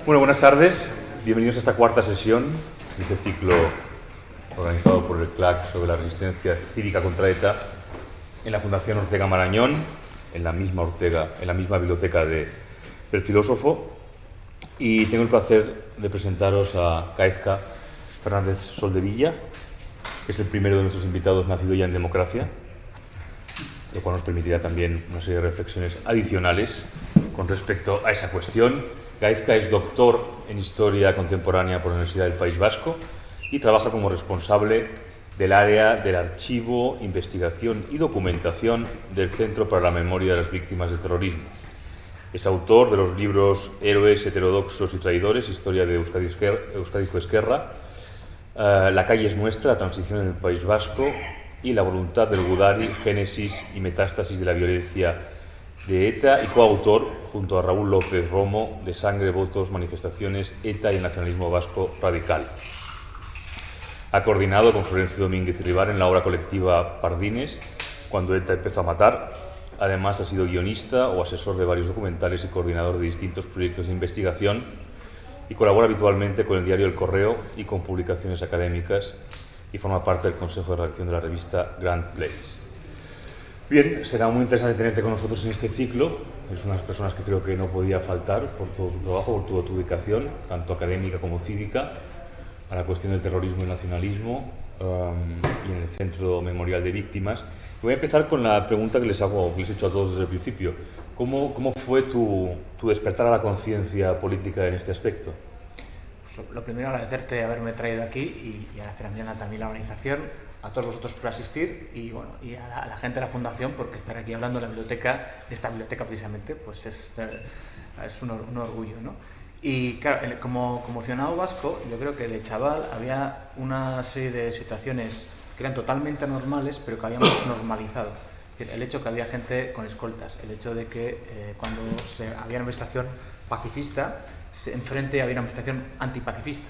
Bueno, buenas tardes. Bienvenidos a esta cuarta sesión de este ciclo organizado por el CLAC sobre la resistencia cívica contra ETA en la Fundación Ortega Marañón, en la misma biblioteca del filósofo. Y tengo el placer de presentaros a Gaizka Fernández Soldevilla, que es el primero de nuestros invitados nacido ya en democracia, lo cual nos permitirá también una serie de reflexiones adicionales con respecto a esa cuestión. Gaizka es doctor en Historia Contemporánea por la Universidad del País Vasco y trabaja como responsable del área del archivo, investigación y documentación del Centro para la Memoria de las Víctimas del Terrorismo. Es autor de los libros Héroes, Heterodoxos y Traidores, Historia de Euskadiko Ezkerra, La calle es nuestra, la transición en el País Vasco y La voluntad del Gudari, Génesis y metástasis de la violencia de ETA, y coautor, junto a Raúl López Romo, de Sangre, Votos, Manifestaciones, ETA y el Nacionalismo Vasco Radical. Ha coordinado con Florencio Domínguez y Ribar en la obra colectiva Pardines, cuando ETA empezó a matar. Además, ha sido guionista o asesor de varios documentales y coordinador de distintos proyectos de investigación, y colabora habitualmente con el diario El Correo y con publicaciones académicas, y forma parte del consejo de redacción de la revista Grand Place. Bien, será muy interesante tenerte con nosotros en este ciclo. Es una de las personas que creo que no podía faltar por todo tu trabajo, por toda tu dedicación, tanto académica como cívica, a la cuestión del terrorismo y el nacionalismo, y en el Centro Memorial de Víctimas. Voy a empezar con la pregunta que les he hecho a todos desde el principio. ¿Cómo fue tu despertar a la conciencia política en este aspecto? Pues lo primero, agradecerte haberme traído aquí y agradecer a Mariana también la organización, a todos vosotros por asistir y a la gente de la Fundación porque estar aquí hablando de la biblioteca, de esta biblioteca precisamente, pues es un orgullo, ¿no? Y claro, como ciudadano vasco, yo creo que de chaval había una serie de situaciones que eran totalmente anormales, pero que habíamos normalizado. El hecho que había gente con escoltas, el hecho de que cuando había una manifestación pacifista, enfrente había una manifestación antipacifista.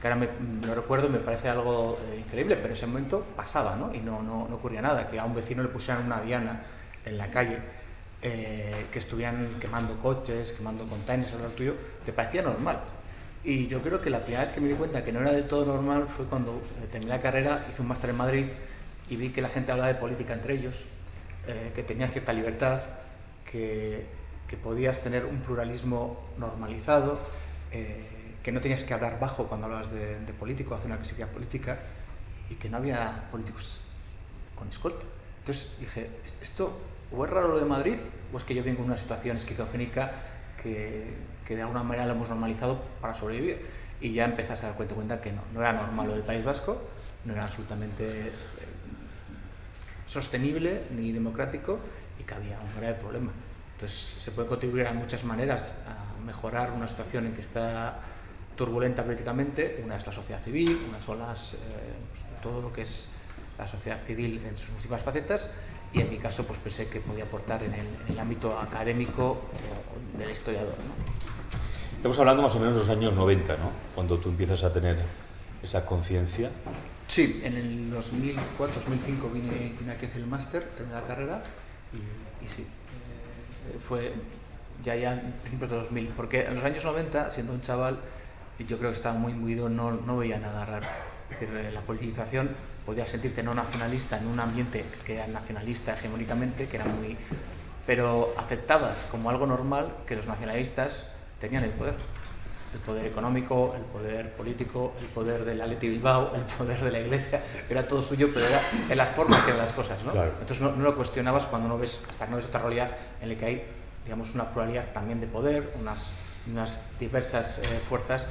Que ahora lo recuerdo y me parece algo increíble, pero en ese momento pasaba, ¿no? Y no ocurría nada, que a un vecino le pusieran una diana en la calle, que estuvieran quemando coches, quemando containers al lado tuyo, te parecía normal. Y yo creo que la primera vez que me di cuenta que no era del todo normal fue cuando terminé la carrera, hice un máster en Madrid y vi que la gente hablaba de política entre ellos, que tenían cierta libertad, que podías tener un pluralismo normalizado, que no tenías que hablar bajo cuando hablabas de político, hacer una crítica política, y que no había políticos con escolta. Entonces dije, ¿esto o es raro lo de Madrid, o es que yo vengo en una situación esquizofrénica que de alguna manera lo hemos normalizado para sobrevivir? Y ya empezás a dar cuenta que no era normal lo del País Vasco, no era absolutamente sostenible ni democrático, y que había un grave problema. Entonces se puede contribuir a muchas maneras a mejorar una situación en que está turbulenta políticamente. Una es la sociedad civil, una son todo lo que es la sociedad civil en sus múltiples facetas, y en mi caso pues pensé que podía aportar en el ámbito académico del historiador, ¿no? Estamos hablando más o menos de los años 90, ¿no? Cuando tú empiezas a tener esa conciencia. Sí, en el 2004, 2005 vine aquí a hacer el máster, terminé la carrera y sí, fue ya en principios de 2000, porque en los años 90, siendo un chaval, yo creo que estaba muy imbuido, no veía nada raro. Es decir, la politización, podías sentirte no nacionalista en un ambiente que era nacionalista hegemónicamente, que era pero aceptabas como algo normal que los nacionalistas tenían el poder económico, el poder político, el poder del Athletic Bilbao, el poder de la Iglesia, era todo suyo, pero era en las formas que eran las cosas, ¿no? Claro. Entonces no lo cuestionabas hasta que no ves otra realidad en la que hay, digamos, una pluralidad también de poder, unas diversas fuerzas.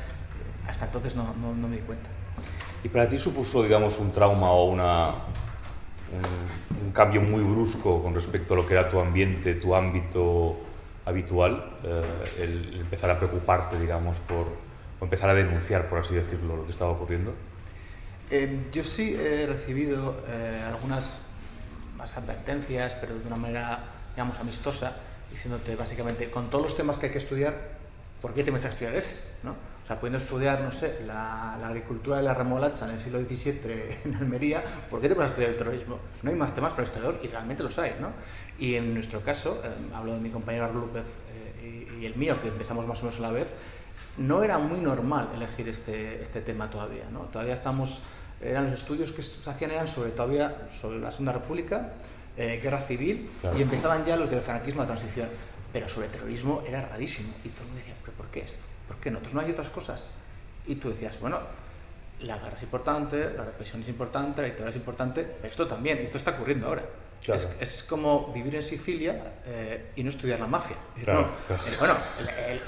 Hasta entonces no me di cuenta. ¿Y para ti supuso, digamos, un trauma o un cambio muy brusco con respecto a lo que era tu ambiente, tu ámbito habitual, el empezar a preocuparte, digamos, o empezar a denunciar, por así decirlo, lo que estaba ocurriendo? Yo sí he recibido algunas más advertencias, pero de una manera, digamos, amistosa, diciéndote básicamente, con todos los temas que hay que estudiar, ¿por qué te metes a estudiar ese? ¿No? O sea, pudiendo estudiar, no sé, la agricultura de la remolacha en el siglo XVII en Almería, ¿por qué te vas a estudiar el terrorismo? No hay más temas para el historiador, y realmente los hay, ¿no? Y en nuestro caso, hablo de mi compañero Raúl López y el mío, que empezamos más o menos a la vez, no era muy normal elegir este tema todavía, ¿no? Todavía eran los estudios que se hacían eran sobre la Segunda República, Guerra Civil, claro. Y empezaban ya los del franquismo de transición. Pero sobre terrorismo era rarísimo. Y todo el mundo decía, ¿pero por qué esto? ¿Por qué no? Entonces no hay otras cosas. Y tú decías, bueno, la guerra es importante, la represión es importante, la dictadura es importante, pero esto también, esto está ocurriendo ahora. Claro. Es como vivir en Sicilia y no estudiar la mafia. Claro, no, claro. Bueno,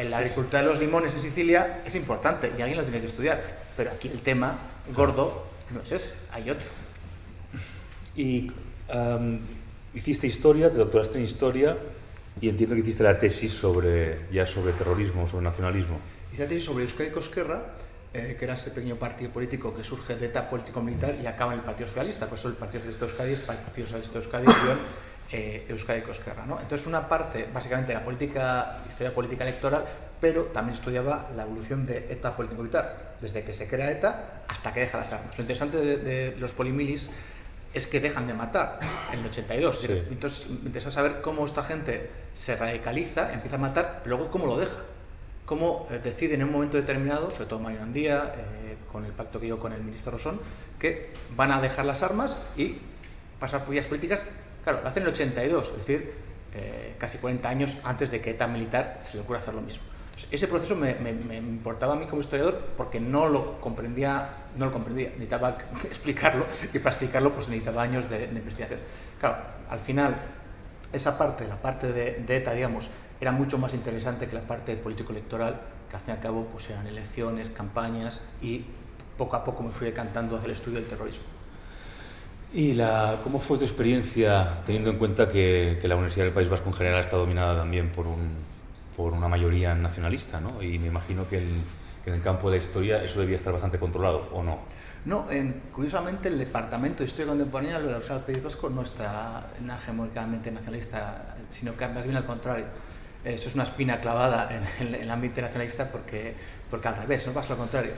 la agricultura de los limones en Sicilia es importante y alguien lo tiene que estudiar, pero aquí el tema gordo no es ese, hay otro. Y hiciste historia, te doctoraste en historia y entiendo que hiciste la tesis sobre terrorismo, sobre nacionalismo. Hice la tesis sobre Euskadi Ezkerra, que era ese pequeño partido político que surge de ETA político-militar y acaba en el Partido Socialista. Por eso el Partido Socialista de Euskadi es Partido Socialista de Euskadi Euskadi Ezkerra, ¿no? Entonces una parte, básicamente, de la historia política electoral, pero también estudiaba la evolución de ETA político-militar, desde que se crea ETA hasta que deja las armas. Lo interesante de los polimilis es que dejan de matar en el 82. Sí. Entonces me interesa saber cómo esta gente se radicaliza, empieza a matar, luego cómo lo deja. Cómo decide en un momento determinado, sobre todo Mario Andía, con el pacto que llevó con el ministro Rosón, que van a dejar las armas y pasar por vías políticas. Claro, lo hacen en el 82, es decir, casi 40 años antes de que ETA militar se le ocurra hacer lo mismo. Entonces, ese proceso me importaba a mí como historiador porque no lo comprendía, necesitaba explicarlo, y para explicarlo pues necesitaba años de investigación. Claro, al final, esa parte, la parte de ETA, digamos, era mucho más interesante que la parte político-electoral, que al fin y al cabo pues eran elecciones, campañas, y poco a poco me fui decantando hacia el estudio del terrorismo. ¿Y cómo fue tu experiencia, teniendo en cuenta que la Universidad del País Vasco en general está dominada también por una mayoría nacionalista, ¿no? Y me imagino que en el campo de la historia eso debía estar bastante controlado, ¿o no? No, curiosamente el Departamento de Historia Contemporánea de la Universidad del País Vasco no está hegemónicamente nacionalista, sino que más bien al contrario. Eso es una espina clavada en el ámbito nacionalista porque al revés, no pasa lo contrario.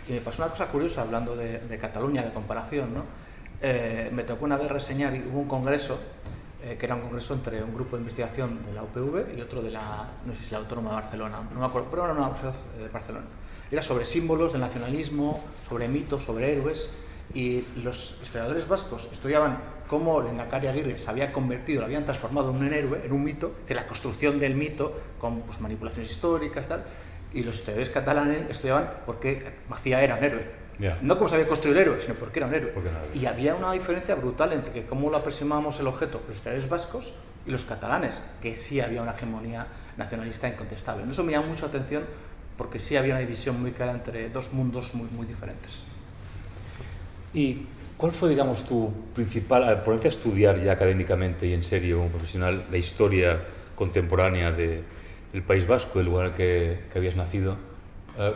Y me pasó una cosa curiosa hablando de Cataluña, de comparación, ¿no? Me tocó una vez reseñar, y hubo un congreso, que era un congreso entre un grupo de investigación de la UPV y otro de no sé si la Autónoma de Barcelona, no me acuerdo, pero era una universidad de Barcelona. Era sobre símbolos del nacionalismo, sobre mitos, sobre héroes, y los historiadores vascos estudiaban cómo Lehendakari Aguirre se había convertido, lo habían transformado en un héroe, en un mito, de la construcción del mito con pues, manipulaciones históricas, tal, y los historiadores catalanes estudiaban por qué Macía era un héroe. Yeah. No cómo se había construido el héroe, sino porque era un héroe. Y había una diferencia brutal entre cómo lo aproximábamos el objeto, los historiadores vascos y los catalanes, que sí había una hegemonía nacionalista incontestable. Eso me llamó mucha atención porque sí había una división muy clara entre dos mundos muy, muy diferentes. ¿Y cuál fue, digamos, tu principal, al ponerte a estudiar ya académicamente y en serio como profesional la historia contemporánea del País Vasco, del lugar en que habías nacido?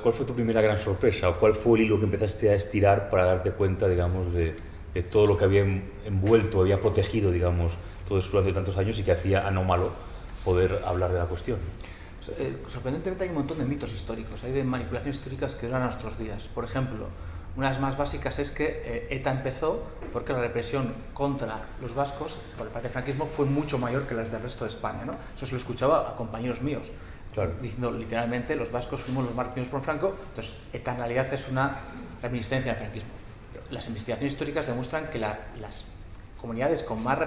¿Cuál fue tu primera gran sorpresa o cuál fue el hilo que empezaste a estirar para darte cuenta, digamos, de todo lo que había envuelto, había protegido, digamos, todo eso durante tantos años y que hacía anómalo poder hablar de la cuestión? Sorprendentemente hay un montón de mitos históricos, hay de manipulaciones históricas que duran a nuestros días. Por ejemplo, una de las más básicas es que ETA empezó porque la represión contra los vascos por el parte del franquismo fue mucho mayor que las del resto de España, ¿no? Eso se lo escuchaba a compañeros míos. Claro. Diciendo literalmente los vascos fuimos los más reprimidos por Franco, entonces ETA en realidad es una reminiscencia del franquismo. Las investigaciones históricas demuestran que las comunidades con más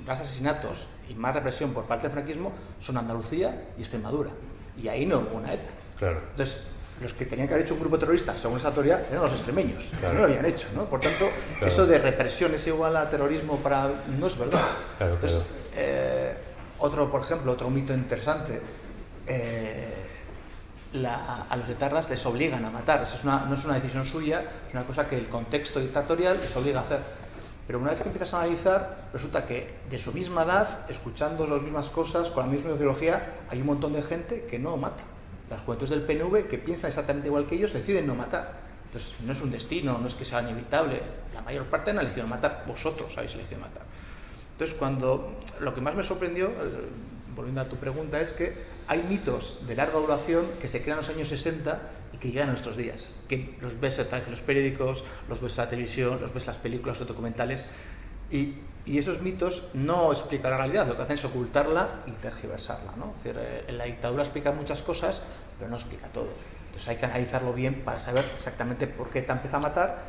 asesinatos y más represión por parte del franquismo son Andalucía y Extremadura, y ahí no hubo una ETA. Claro. Entonces los que tenían que haber hecho un grupo terrorista según esa teoría eran los extremeños, claro. No lo habían hecho, ¿no? Por tanto, claro. Eso de represión es igual a terrorismo no es verdad. Claro, entonces, por ejemplo, otro mito interesante, a los etarras les obligan a matar. Eso no es una decisión suya, es una cosa que el contexto dictatorial les obliga a hacer. Pero una vez que empiezas a analizar, resulta que de su misma edad, escuchando las mismas cosas, con la misma ideología, hay un montón de gente que no mata. Las juventudes del PNV, que piensan exactamente igual que ellos, deciden no matar. Entonces, no es un destino, no es que sea inevitable. La mayor parte han elegido matar, vosotros habéis elegido matar. Entonces, lo que más me sorprendió, volviendo a tu pregunta, es que hay mitos de larga duración que se crean en los años 60 y que llegan a nuestros días, que los ves en los periódicos, los ves en la televisión, los ves en las películas o documentales, y esos mitos no explican la realidad, lo que hacen es ocultarla y tergiversarla, ¿no? Es decir, la dictadura explica muchas cosas, pero no explica todo. Entonces hay que analizarlo bien para saber exactamente por qué ETA empieza a matar,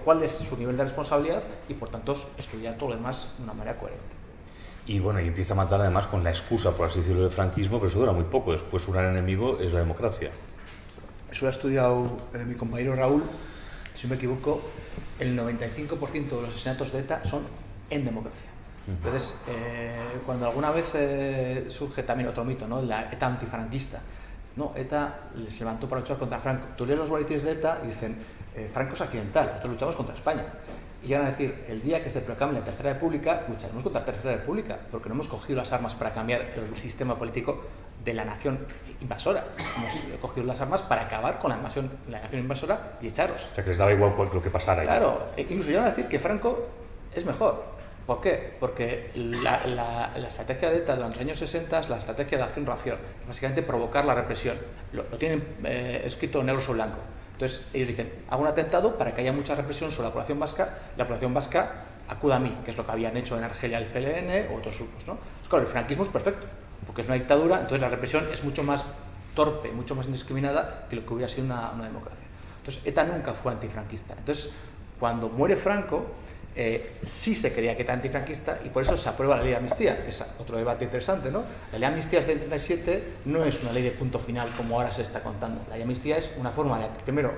cuál es su nivel de responsabilidad y, por tanto, estudiar todo lo demás de una manera coherente. Y bueno, y empieza a matar además con la excusa, por así decirlo, del franquismo, pero eso dura muy poco. Después su gran enemigo es la democracia. Eso lo ha estudiado mi compañero Raúl. Si no me equivoco, el 95% de los asesinatos de ETA son en democracia. Entonces, cuando alguna vez surge también otro mito, ¿no? La ETA antifranquista. No, ETA se levantó para luchar contra Franco. Tú lees los boletines de ETA y dicen, Franco es accidental, nosotros luchamos contra España. Y llegan a decir, el día que se proclame la Tercera República, lucharemos contra la Tercera República, porque no hemos cogido las armas para cambiar el sistema político de la nación invasora. Hemos cogido las armas para acabar con la nación invasora y echaros. O sea, que les daba igual lo que pasara. Claro, incluso llegan a decir que Franco es mejor. ¿Por qué? Porque la estrategia de ETA durante los años 60 es la estrategia de acción-reacción, básicamente provocar la represión. Lo tienen escrito negro sobre blanco. Entonces ellos dicen, hago un atentado para que haya mucha represión sobre la población vasca acuda a mí, que es lo que habían hecho en Argelia el FLN u otros grupos, ¿no? Pues claro, el franquismo es perfecto, porque es una dictadura, entonces la represión es mucho más torpe, mucho más indiscriminada que lo que hubiera sido una democracia. Entonces ETA nunca fue antifranquista. Entonces, cuando muere Franco, sí se creía que era antifranquista y por eso se aprueba la ley de amnistía, que es otro debate interesante, ¿no? La ley de amnistía del 37 no es una ley de punto final como ahora se está contando. La ley de amnistía es una forma de, primero,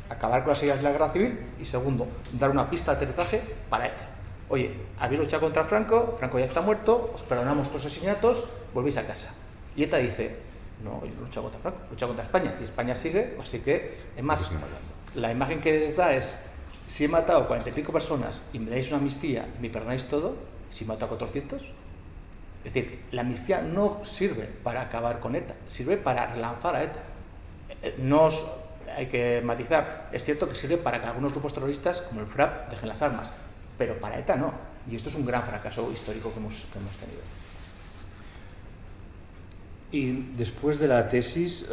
acabar con las ideas de la guerra civil y, segundo, dar una pista de aterrizaje para ETA. Oye, habéis luchado contra Franco, Franco ya está muerto, os perdonamos los asesinatos, volvéis a casa. Y ETA dice, no, yo no he luchado contra Franco, he luchado contra España y España sigue, así que, es más, la imagen que les da es, si he matado 40 y pico personas y me dais una amnistía y me perdonáis todo, si mato a 400, es decir, la amnistía no sirve para acabar con ETA, sirve para relanzar a ETA. Hay que matizar, es cierto que sirve para que algunos grupos terroristas, como el FRAP, dejen las armas, pero para ETA no, y esto es un gran fracaso histórico que hemos tenido. Y después de la tesis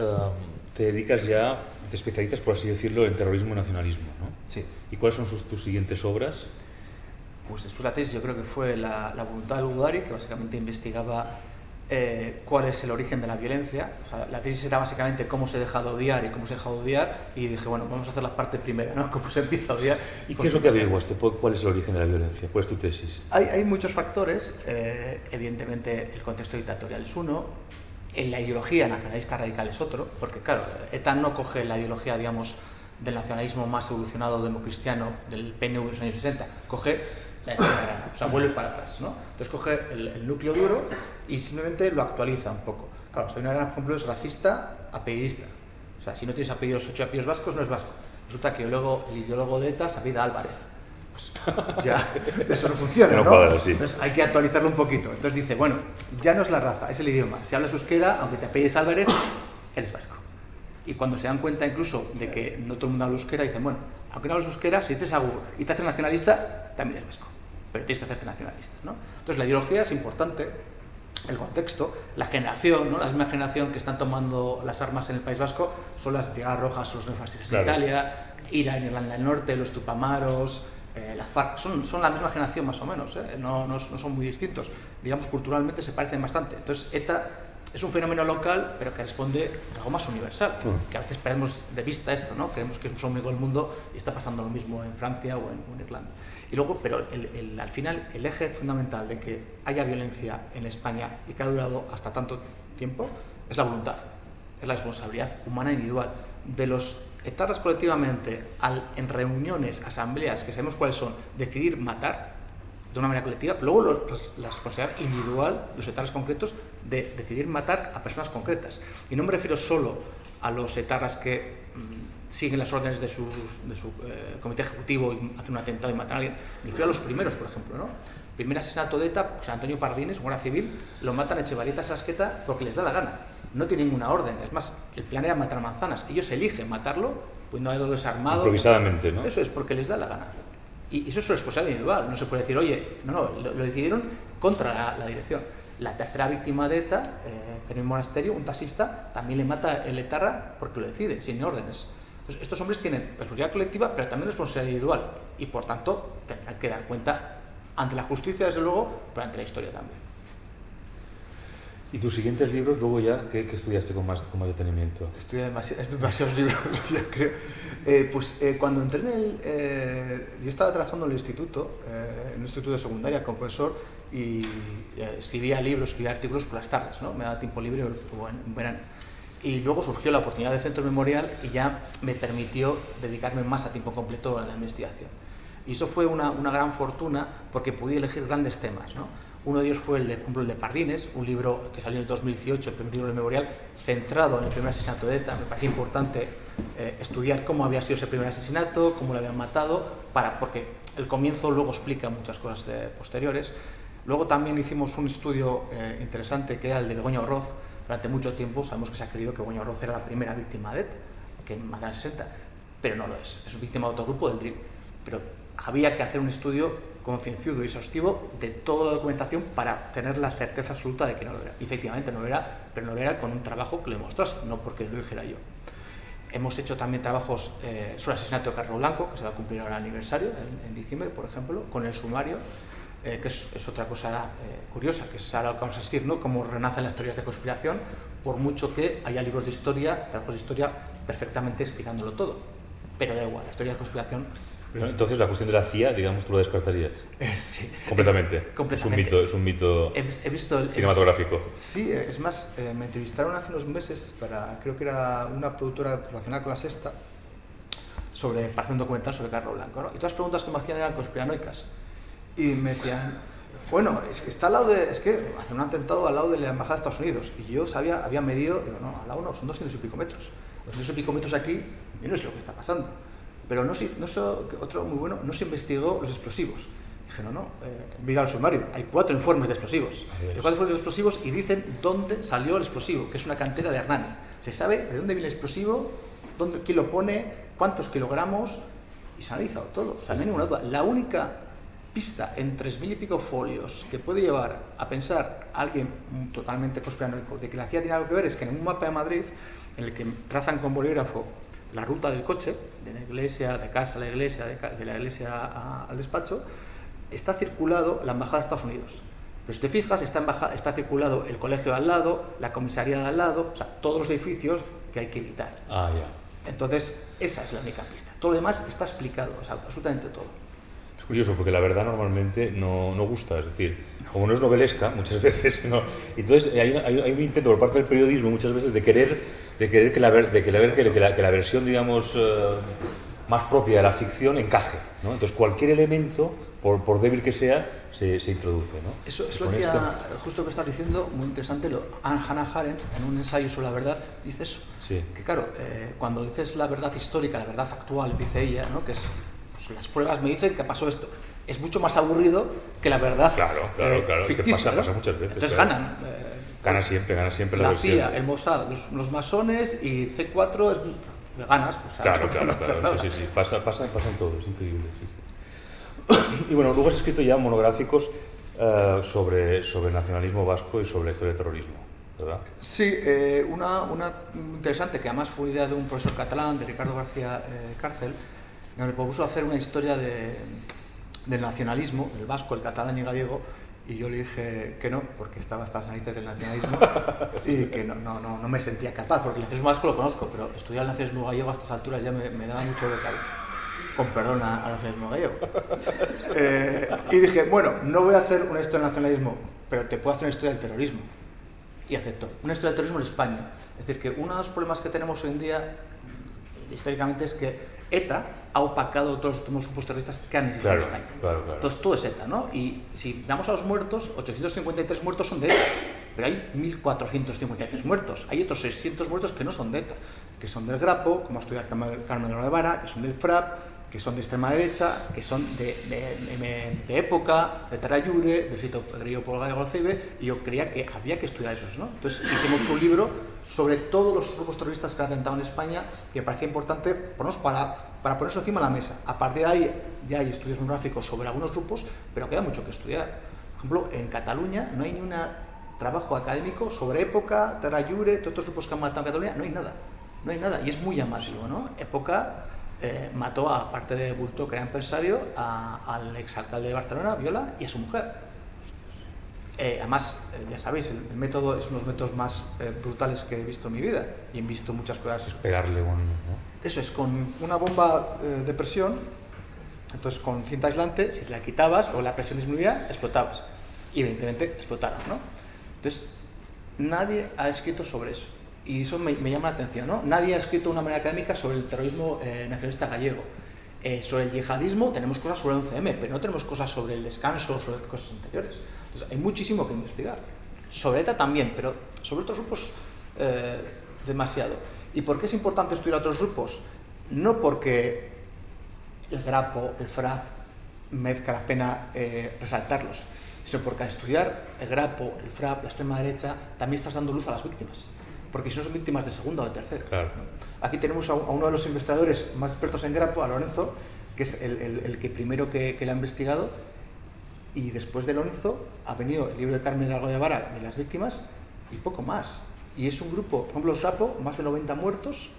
te dedicas ya, te especializas, por así decirlo, en terrorismo y nacionalismo, ¿no? Sí. ¿Y cuáles son tus siguientes obras? Pues después de la tesis yo creo que fue la voluntad de Udari, que básicamente investigaba cuál es el origen de la violencia. O sea, la tesis era básicamente cómo se deja de odiar y cómo se deja de odiar, y dije, bueno, vamos a hacer la parte primera, ¿no? Cómo se empieza a odiar. ¿Y qué es lo que averiguaste? ¿Cuál es el origen de la violencia? ¿Cuál es tu tesis? Hay muchos factores, evidentemente el contexto dictatorial es uno, la ideología nacionalista radical es otro, porque claro, ETA no coge la ideología, digamos, del nacionalismo más evolucionado democristiano del PNV de los años 60, coge la extrema, o sea, vuelve para atrás, ¿no? Entonces coge el núcleo duro y simplemente lo actualiza un poco. Claro, Sabino Arana, por ejemplo, es racista, apellidista. O sea, si no tienes apellidos, 8 apellidos vascos, no es vasco. Resulta que luego el ideólogo de ETA se apellida Álvarez. Pues ya, eso no funciona, ¿no? Cuadra, sí. Entonces hay que actualizarlo un poquito. Entonces dice, bueno, ya no es la raza, es el idioma. Si hablas euskera, aunque te apellides Álvarez, eres vasco. Y cuando se dan cuenta incluso de que no todo el mundo habla euskera, dicen, bueno, aunque no hables euskera, si dices agur y te haces nacionalista, también eres vasco. Pero tienes que hacerte nacionalista, ¿no? Entonces la ideología es importante, el contexto, la generación, ¿no? La misma generación que están tomando las armas en el País Vasco son las Brigadas Rojas, los neofascistas en Italia, IRA en Irlanda del Norte, los Tupamaros, las FARC, son la misma generación más o menos, no son muy distintos. Digamos, culturalmente se parecen bastante. Entonces ETA es un fenómeno local, pero que responde a algo más universal, que a veces perdemos de vista esto, ¿no? Creemos que es un único del mundo y está pasando lo mismo en Francia o en Irlanda. Y luego, pero al final, el eje fundamental de que haya violencia en España y que ha durado hasta tanto tiempo es la voluntad, es la responsabilidad humana individual de los etarras colectivamente en reuniones, asambleas, que sabemos cuáles son, decidir matar de una manera colectiva, luego la responsabilidad individual, los etarras concretos, de decidir matar a personas concretas. Y no me refiero solo a los etarras que siguen las órdenes de su comité ejecutivo y hacen un atentado y matan a alguien. Me refiero a los primeros, por ejemplo, ¿no? El primer asesinato de ETA, José Antonio Pardines, un guardia civil, lo matan a Echevarrieta Sasqueta porque les da la gana. No tiene ninguna orden. Es más, el plan era matar manzanas. Ellos eligen matarlo, pudiendo haberlo desarmado. Improvisadamente, ¿no? Eso es, porque les da la gana. Y eso es su responsabilidad individual. No se puede decir, oye, no, lo decidieron contra la dirección. La tercera víctima de ETA, en un monasterio, un taxista, también le mata el etarra porque lo decide, sin órdenes. Entonces, estos hombres tienen responsabilidad colectiva, pero también responsabilidad individual. Y por tanto, tendrán que dar cuenta ante la justicia, desde luego, pero ante la historia también. ¿Y tus siguientes libros, luego ya, qué estudiaste con más detenimiento? Estudié demasiados libros, yo creo. Cuando entré yo estaba trabajando en el instituto, en un instituto de secundaria como profesor, y escribía libros, escribía artículos por las tardes, ¿no? Me daba tiempo libre en verano. Y luego surgió la oportunidad de centro memorial y ya me permitió dedicarme más a tiempo completo a la investigación. Y eso fue una gran fortuna porque pude elegir grandes temas, ¿no? Uno de ellos fue, por ejemplo, el de Pardines, un libro que salió en el 2018, el primer libro de memorial, centrado en el primer asesinato de ETA. Me parecía importante estudiar cómo había sido ese primer asesinato, cómo lo habían matado, porque el comienzo luego explica muchas cosas posteriores. Luego también hicimos un estudio interesante que era el de Begoña Orroz. Durante mucho tiempo sabemos que se ha creído que Begoña Orroz era la primera víctima de ETA, que mataron 60, pero no lo es. Es víctima de otro grupo, del DRIP. Pero había que hacer un estudio concienzudo y exhaustivo de toda la documentación para tener la certeza absoluta de que no lo era. Y efectivamente no lo era, pero no lo era con un trabajo que lo demostrase, no porque lo dijera yo. Hemos hecho también trabajos sobre el asesinato de Carlos Blanco, que se va a cumplir ahora el aniversario, en diciembre, por ejemplo, con el sumario, que es otra cosa curiosa, que es ahora lo que vamos a asistir, ¿no? Cómo renacen las teorías de conspiración, por mucho que haya libros de historia, trabajos de historia, perfectamente explicándolo todo. Pero da igual, las teorías de conspiración... Entonces, la cuestión de la CIA, digamos, tú lo descartarías. Sí. Completamente. Completamente. Es un mito He visto cinematográfico. Sí, es más, me entrevistaron hace unos meses creo que era una productora relacionada con La Sexta, para hacer un documental sobre Carlos Blanco, ¿no? Y todas las preguntas que me hacían eran conspiranoicas. Y me decían, bueno, es que está al lado es que hace un atentado al lado de la Embajada de Estados Unidos. Y yo había medido, digo, no, al lado no, son 200 y pico metros. 200 y pico metros aquí, y no es lo que está pasando. Pero otro muy bueno, no se investigó los explosivos. Dije, mira el sumario, hay 4 informes de explosivos. Hay 4 informes de explosivos y dicen dónde salió el explosivo, que es una cantera de Hernani. Se sabe de dónde viene el explosivo, quién lo pone, cuántos kilogramos, y se ha analizado todo. O sea, no hay ninguna duda. La única pista en 3.000 y pico folios que puede llevar a pensar a alguien totalmente conspiranoico de que la CIA tiene algo que ver es que en un mapa de Madrid, en el que trazan con bolígrafo la ruta del coche, de la iglesia, de casa a la iglesia, de la iglesia al despacho, está circulado la Embajada de Estados Unidos. Pero si te fijas, está circulado el colegio de al lado, la comisaría de al lado, o sea, todos los edificios que hay que evitar. Ah, ya. Entonces, esa es la única pista. Todo lo demás está explicado, o sea, absolutamente todo. Es curioso, porque la verdad normalmente no gusta, es decir, como no es novelesca, muchas veces, ¿no? Entonces hay un intento por parte del periodismo muchas veces de querer que la versión, digamos, más propia de la ficción encaje, ¿no? Entonces cualquier elemento, por débil que sea, se introduce, ¿no? Eso decía, justo que estás diciendo, muy interesante, Hannah Arendt, en un ensayo sobre la verdad, dice eso. Sí. Que claro, cuando dices la verdad histórica, la verdad factual, dice ella, ¿no? Que es, pues, las pruebas me dicen que pasó esto. Es mucho más aburrido que la verdad. Claro. Es que pasa muchas veces. Entonces claro. ganan. Gana siempre la versión. CIA, el Mossad, los masones y C4 ganas. O sea, claro. Sí. Pasa en todo, es increíble. Sí. Y bueno, luego has escrito ya monográficos sobre el nacionalismo vasco y sobre la historia del terrorismo, ¿verdad? Sí, una interesante, que además fue idea de un profesor catalán, de Ricardo García Cárcel, que me propuso hacer una historia del nacionalismo, el vasco, el catalán y el gallego, y yo le dije que no, porque estaba hasta las narices del nacionalismo y que no me sentía capaz, porque el nacionalismo vasco lo conozco, pero estudiar el nacionalismo gallego a estas alturas ya me daba mucho de cabeza. Con perdón al nacionalismo gallego. Y dije, bueno, no voy a hacer una historia del nacionalismo, pero te puedo hacer una historia del terrorismo. Y aceptó. Una historia del terrorismo en España. Es decir, que uno de los problemas que tenemos hoy en día, históricamente, es que ETA ha opacado todos los últimos grupos terroristas que han existido en España. Claro. Entonces todo es ETA, ¿no? Y si damos a los muertos, 853 muertos son de ETA, pero hay 1.453 muertos. Hay otros 600 muertos que no son de ETA, que son del Grapo, como estudiar Carmen de la Vara, que son del FRAP, que son de extrema derecha, que son de época, de Tarayure, de Fito Grillo por Gallego Alcebe, y yo creía que había que estudiar esos, ¿no? Entonces hicimos un libro sobre todos los grupos terroristas que han atentado en España, que me parecía importante para ponerse encima de la mesa. A partir de ahí ya hay estudios monográficos sobre algunos grupos, pero queda mucho que estudiar. Por ejemplo, en Cataluña no hay ni un trabajo académico sobre época, Tarayure, todos estos grupos que han matado en Cataluña, no hay nada, y es muy llamativo, ¿no? Época mató, aparte de Bulto, que era empresario, al exalcalde de Barcelona, Viola, y a su mujer. Además, ya sabéis, el método es uno de los métodos más brutales que he visto en mi vida y he visto muchas cosas. Pegarle un... ¿no? Eso es, con una bomba de presión, entonces con cinta aislante, si te la quitabas o la presión disminuía, explotabas. Y evidentemente explotaron, ¿no? Entonces, nadie ha escrito sobre eso. Y eso me llama la atención, ¿no? Nadie ha escrito de una manera académica sobre el terrorismo nacionalista gallego. Sobre el yihadismo tenemos cosas sobre el 11M, pero no tenemos cosas sobre el descanso, sobre cosas anteriores. Entonces, hay muchísimo que investigar. Sobre ETA también, pero sobre otros grupos demasiado. ¿Y por qué es importante estudiar otros grupos? No porque el Grapo, el FRAP, merezca la pena resaltarlos, sino porque al estudiar el Grapo, el FRAP, la extrema derecha, también estás dando luz a las víctimas, porque si no son víctimas de segunda o de tercera. Claro. Aquí tenemos a uno de los investigadores más expertos en Grapo, a Lorenzo, que es el que primero que lo ha investigado, y después de Lorenzo ha venido el libro de Carmen Largo de Vara de las víctimas y poco más. Y es un grupo, por ejemplo, los Grapo, más de 90 muertos,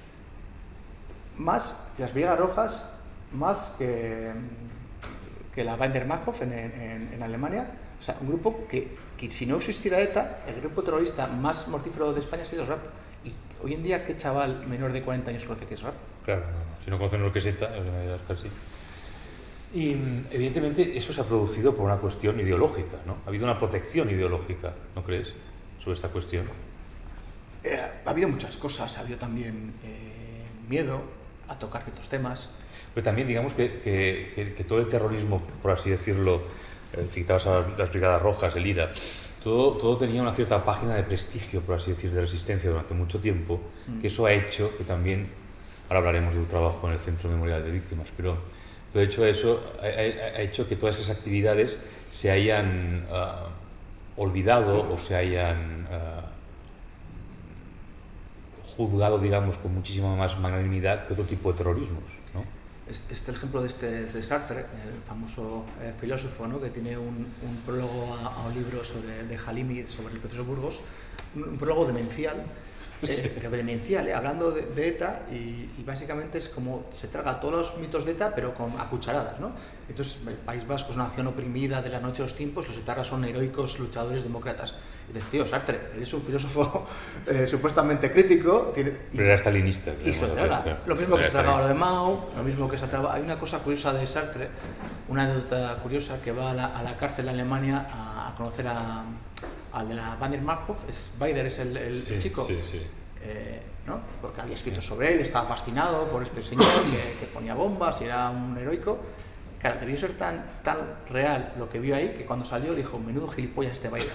más que las Brigadas Rojas, más que la Wehrmacht en Alemania. O sea, un grupo que si no existiera ETA, el grupo terrorista más mortífero de España sería los RAP. Y hoy en día, ¿qué chaval menor de 40 años conoce qué es RAP? Claro, si no conocen lo que es ETA, casi. Y evidentemente eso se ha producido por una cuestión ideológica, ¿no? Ha habido una protección ideológica, ¿no crees?, sobre esta cuestión. Ha habido muchas cosas, ha habido también miedo a tocar ciertos temas. Pero también digamos que todo el terrorismo, por así decirlo, citabas a las Brigadas Rojas, el IRA, todo tenía una cierta página de prestigio, por así decir, de resistencia durante mucho tiempo, que eso ha hecho que también, ahora hablaremos de un trabajo en el Centro Memorial de Víctimas, pero de hecho eso ha hecho que todas esas actividades se hayan olvidado o se hayan juzgado, digamos, con muchísima más magnanimidad que otro tipo de terrorismos, ¿no? Este es el ejemplo de Sartre, el famoso filósofo, ¿no?, que tiene un prólogo a un libro de Halimi sobre el proceso de Burgos, un prólogo demencial, pero demencial, hablando de ETA, y básicamente es como se traga todos los mitos de ETA, pero a cucharadas, ¿no? Entonces, el País Vasco es una nación oprimida de la noche a los tiempos, los etarras son heroicos luchadores demócratas. Y dices, tío, Sartre, eres un filósofo supuestamente crítico. Pero era stalinista. Y se traga. Claro. Lo mismo que se tragaba lo de Mao, lo mismo que se tragaba. Hay una cosa curiosa de Sartre, una anécdota curiosa, que va a la cárcel de Alemania a conocer al de la Wehrmacht, Beider es el chico. Sí, sí. ¿No? Porque había escrito sobre él, estaba fascinado por este señor que ponía bombas y era un heroico. Claro, debió ser tan real lo que vio ahí que cuando salió dijo, menudo gilipollas este Beider.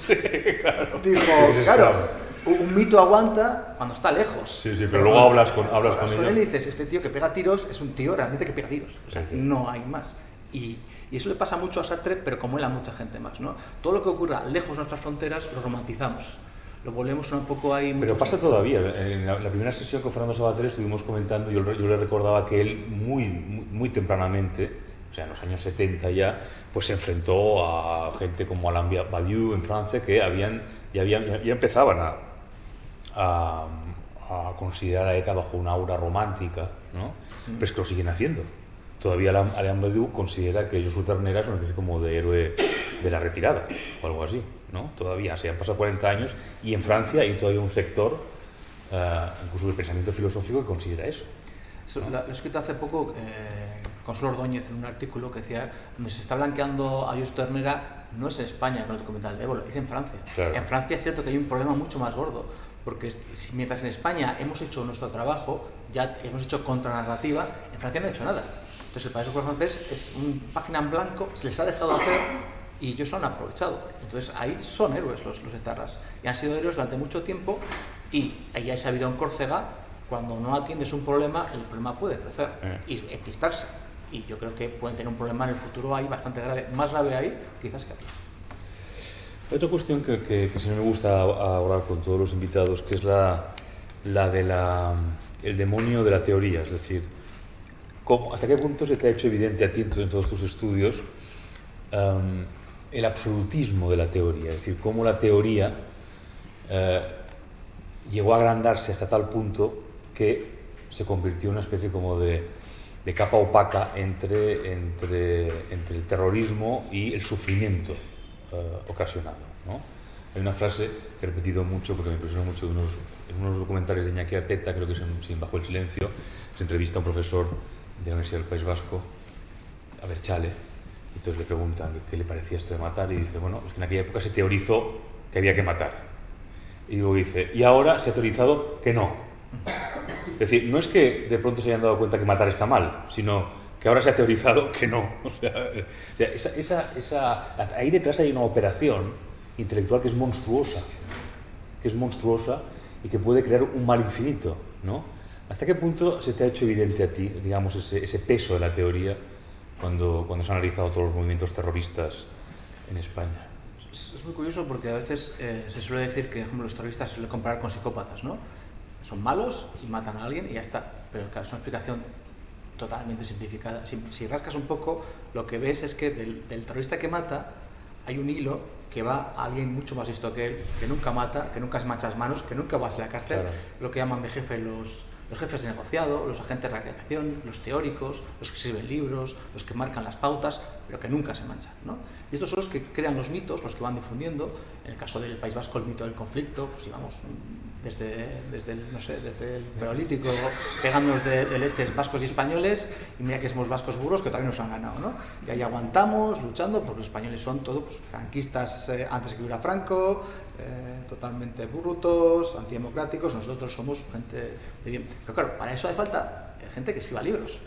Sí, claro. Dijo, claro, un mito aguanta cuando está lejos. Sí, sí, pero luego hablas con él y dices, este tío que pega tiros es un tío realmente que pega tiros. O sea, no hay más. Y eso le pasa mucho a Sartre, pero como él a mucha gente más, ¿no? Todo lo que ocurra lejos de nuestras fronteras lo romantizamos. Lo volvemos un poco ahí. Pero pasa todavía. En la primera sesión con Fernando Sabater estuvimos comentando, yo le recordaba que él muy tempranamente, o sea, en los años 70 ya, pues se enfrentó a gente como Alain Badiou en Francia, que ya empezaban a considerar a ETA bajo una aura romántica, ¿no? Pero es que lo siguen haciendo. Todavía Alain Badiou considera que Josu Ternera es una especie como de héroe de la retirada, o algo así, ¿no? Todavía, se han pasado 40 años y en Francia hay todavía un sector, incluso del pensamiento filosófico, que considera eso. ¿No? Lo he escrito hace poco Consuelo Ordóñez en un artículo que decía, donde se está blanqueando a Josu Ternera, no es en España con el documental de Ébola, es en Francia. Claro. En Francia es cierto que hay un problema mucho más gordo, porque mientras en España hemos hecho nuestro trabajo, ya hemos hecho contranarrativa, en Francia no han hecho nada. Entonces el País Vasco francés es una página en blanco, se les ha dejado hacer y ellos lo han aprovechado. Entonces ahí son héroes los etarras. Y han sido héroes durante mucho tiempo y ahí ha sabido en Córcega, cuando no atiendes un problema, el problema puede crecer y enquistarse. Y yo creo que pueden tener un problema en el futuro ahí bastante grave, más grave ahí quizás que aquí. Otra cuestión que sí me gusta hablar con todos los invitados, que es la el demonio de la teoría, es decir, ¿hasta qué punto se te ha hecho evidente a ti en todos tus estudios el absolutismo de la teoría? Es decir, cómo la teoría llegó a agrandarse hasta tal punto que se convirtió en una especie como de capa opaca entre el terrorismo y el sufrimiento ocasionado, ¿no? Hay una frase que he repetido mucho porque me impresionó mucho en unos documentales de Iñaki Arteta, creo que es en Bajo el Silencio, se entrevista a un profesor de la Universidad del País Vasco, a Berchale, y entonces le preguntan qué le parecía esto de matar y dice, bueno, es que en aquella época se teorizó que había que matar. Y luego dice, y ahora se ha teorizado que no. Es decir, no es que de pronto se hayan dado cuenta que matar está mal, sino que ahora se ha teorizado que no. Ahí detrás hay una operación intelectual que es monstruosa y que puede crear un mal infinito, ¿no? ¿Hasta qué punto se te ha hecho evidente a ti, digamos, ese peso de la teoría cuando se han analizado todos los movimientos terroristas en España? Es muy curioso porque a veces se suele decir que, por ejemplo, los terroristas se suele comparar con psicópatas, ¿no? Son malos y matan a alguien y ya está. Pero claro, es una explicación totalmente simplificada. Si rascas un poco, lo que ves es que del terrorista que mata hay un hilo que va a alguien mucho más listo que él, que nunca mata, que nunca se mancha las manos, que nunca va a la cárcel, claro. Lo que llaman de jefe los jefes de negociado, los agentes de recreación, los teóricos, los que escriben libros, los que marcan las pautas, pero que nunca se manchan, ¿no? Y estos son los que crean los mitos, los que van difundiendo. En el caso del País Vasco, el mito del conflicto, pues íbamos desde el Paleolítico pegándonos de leches vascos y españoles, y mira que somos vascos burros que todavía nos han ganado, ¿no? Y ahí aguantamos, luchando, porque los españoles son todos pues, franquistas antes que hubiera Franco, totalmente brutos, antidemocráticos, nosotros somos gente de bien. Pero claro, para eso hace falta gente que escriba libros,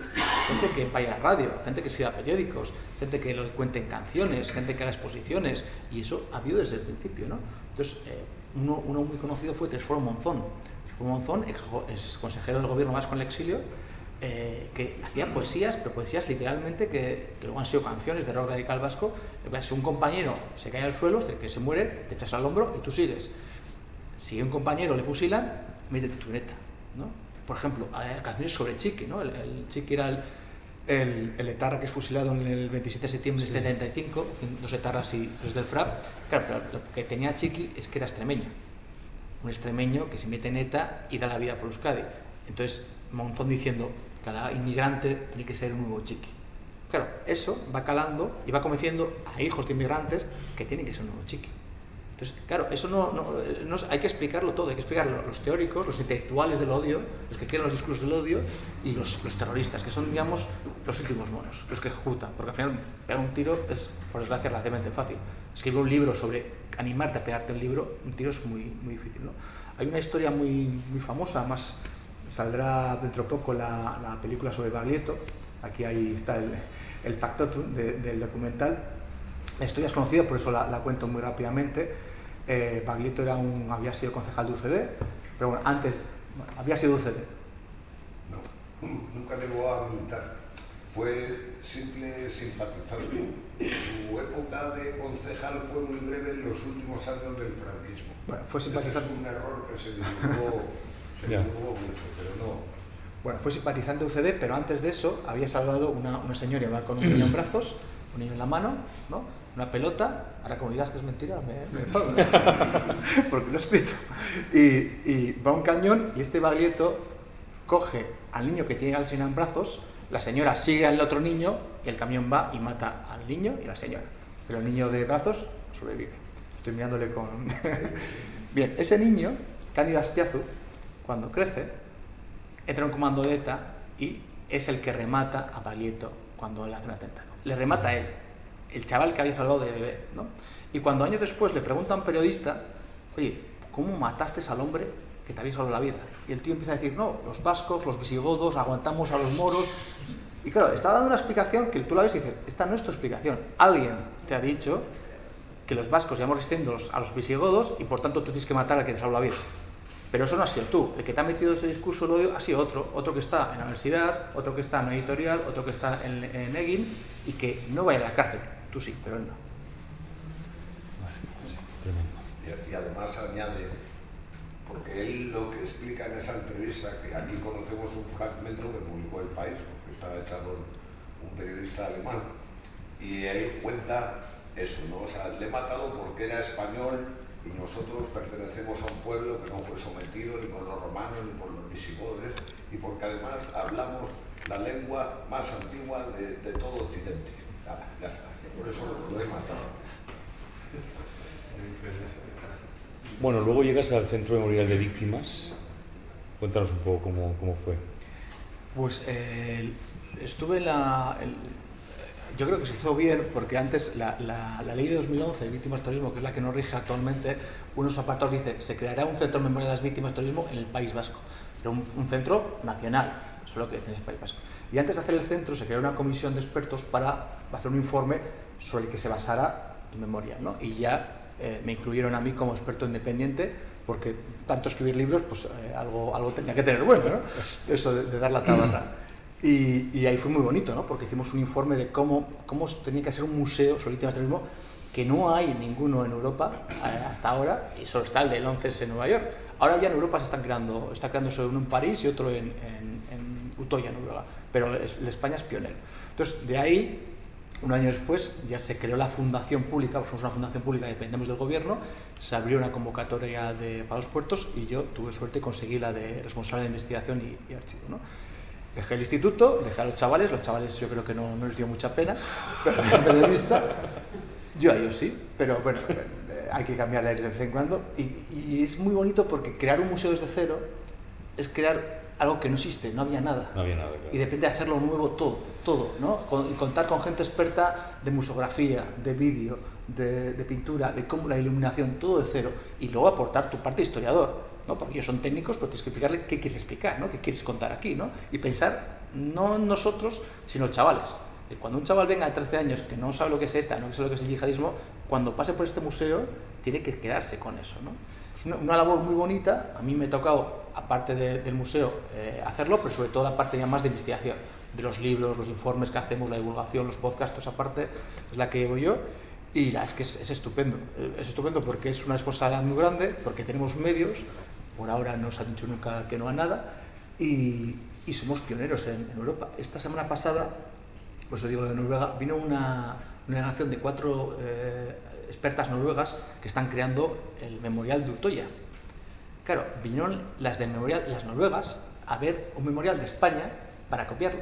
gente que vaya a radio, gente que escriba periódicos, gente que lo cuente en canciones, gente que haga exposiciones, y eso ha habido desde el principio, ¿no? Entonces, uno muy conocido fue Tresforo Monzón. Tresforo Monzón, ex consejero del gobierno vasco en el exilio, que hacía poesías, pero poesías literalmente que luego han sido canciones de rock radical vasco. Si un compañero se cae al suelo, que se muere, te echas al hombro y tú sigues. Si a un compañero le fusilan, métete tu neta, ¿no? Por ejemplo, hay canciones sobre Chiqui, ¿no? El Chiqui era el etarra que es fusilado en el 27 de septiembre del 75, 2 etarras y 3 del FRAP. Claro, pero lo que tenía Chiqui es que era extremeño. Un extremeño que se mete en ETA y da la vida por Euskadi. Entonces, Monzón diciendo, cada inmigrante tiene que ser un nuevo Chiqui. Claro, eso va calando y va convenciendo a hijos de inmigrantes que tienen que ser un nuevo Chiqui. Entonces, claro, eso no hay que explicarlo todo, hay que explicarlo los teóricos, los intelectuales del odio, los que quieren los discursos del odio, y los terroristas, que son, digamos, los últimos monos, los que ejecutan, porque al final pegar un tiro es, por desgracia, relativamente fácil. Escribir un libro sobre animarte a pegarte un tiro es muy, muy difícil, ¿no? Hay una historia muy, muy famosa, además saldrá dentro de poco la película sobre Baglietto, aquí ahí está el factotum del documental. La historia es conocida, por eso la cuento muy rápidamente. Baglietto había sido concejal de UCD, pero bueno, antes había sido UCD. No, nunca llegó a militar. Fue simple simpatizante. Su época de concejal fue muy breve en los últimos años del franquismo. Bueno, fue simpatizante. Es un error que se divulgó mucho, pero no. Bueno, fue simpatizante de UCD, pero antes de eso había salvado una señora, iba con un niño en brazos, un niño en la mano, ¿no? Una pelota, ahora como digas que es mentira, me porque lo he escrito. Y va un cañón y este Baglietto coge al niño que tiene al señor en brazos, la señora sigue al otro niño y el camión va y mata al niño y a la señora. Pero el niño de brazos sobrevive. Estoy mirándole con... Bien, ese niño, Cándido Azpiazu, cuando crece, entra en un comando de ETA y es el que remata a Baglietto cuando le hace un atentado. Le remata a él, el chaval que había salvado de bebé, ¿no? Y cuando años después le pregunta a un periodista, oye, ¿cómo mataste al hombre que te había salvado la vida? Y el tío empieza a decir, no, los vascos, los visigodos, aguantamos a los moros. Y claro, está dando una explicación que tú la ves y dices, esta no es tu explicación. Alguien te ha dicho que los vascos llevamos resistiendo a los visigodos y por tanto tú tienes que matar al que te salvó la vida. Pero eso no has sido tú. El que te ha metido ese discurso de odio ha sido otro que está en la universidad, otro que está en una editorial, otro que está en Egin y que no va a ir a la cárcel. Tú sí, pero él no. Y además añade, porque él lo que explica en esa entrevista, que aquí conocemos un fragmento que publicó El País, porque estaba echado un periodista alemán, y él cuenta eso, ¿no? O sea, le he matado porque era español y nosotros pertenecemos a un pueblo que no fue sometido ni por los romanos ni por los visigodos, y porque además hablamos la lengua más antigua de todo Occidente. Ya está, por eso lo he matado. Bueno, luego llegas al Centro Memorial de Víctimas. Cuéntanos un poco cómo fue. Pues estuve en yo creo que se hizo bien porque antes la ley de 2011 de víctimas de terrorismo, que es la que nos rige actualmente, unos apartados dice se creará un centro de memoria de las víctimas de terrorismo en el País Vasco, pero un centro nacional, solo que tiene el País Vasco. Y antes de hacer el centro se creó una comisión de expertos para hacer un informe sobre el que se basara tu memoria, ¿no? Y ya me incluyeron a mí como experto independiente porque tanto escribir libros, pues algo tenía que tener bueno, ¿no? Eso de dar la tabarra. Y ahí fue muy bonito, ¿no? Porque hicimos un informe de cómo tenía que ser un museo sobre víctimas de terrorismo, que no hay ninguno en Europa hasta ahora, y solo está el del 11 en Nueva York. Ahora ya en Europa está creándose uno en París y otro en Utoya, Noruega, pero España es pionero. Entonces, de ahí, un año después, ya se creó la fundación pública, porque somos una fundación pública y dependemos del gobierno, se abrió una convocatoria para los puertos y yo tuve suerte y conseguí la de responsable de investigación y archivo, ¿no? Dejé el instituto, dejé a los chavales yo creo que no les dio mucha pena, pero de vista, yo a ellos sí, pero bueno, hay que cambiar de aires de vez en cuando y es muy bonito porque crear un museo desde cero es crear algo que no existe, no había nada. No había nada, claro. Y de repente hacerlo nuevo todo, ¿no? Y contar con gente experta de museografía, de vídeo, de pintura, de cómo la iluminación, todo de cero, y luego aportar tu parte de historiador, ¿no? Porque ellos son técnicos, pero tienes que explicarle qué quieres explicar, ¿no? Qué quieres contar aquí, ¿no? Y pensar, no en nosotros, sino en los chavales. Y cuando un chaval venga de 13 años que no sabe lo que es ETA, no sabe lo que es el yihadismo, cuando pase por este museo, tiene que quedarse con eso, ¿no? Es una labor muy bonita. A mí me ha tocado, aparte del museo, hacerlo, pero sobre todo la parte ya más de investigación, de los libros, los informes que hacemos, la divulgación, los podcasts, esa parte es la que llevo yo. Y es que es estupendo. Es estupendo porque es una responsabilidad muy grande, porque tenemos medios, por ahora no se ha dicho nunca que no a nada, y somos pioneros en Europa. Esta semana pasada, pues os digo de Noruega, vino una delegación de 4 expertas noruegas que están creando el memorial de Utoya. Claro, vinieron las noruegas a ver un memorial de España para copiarlo.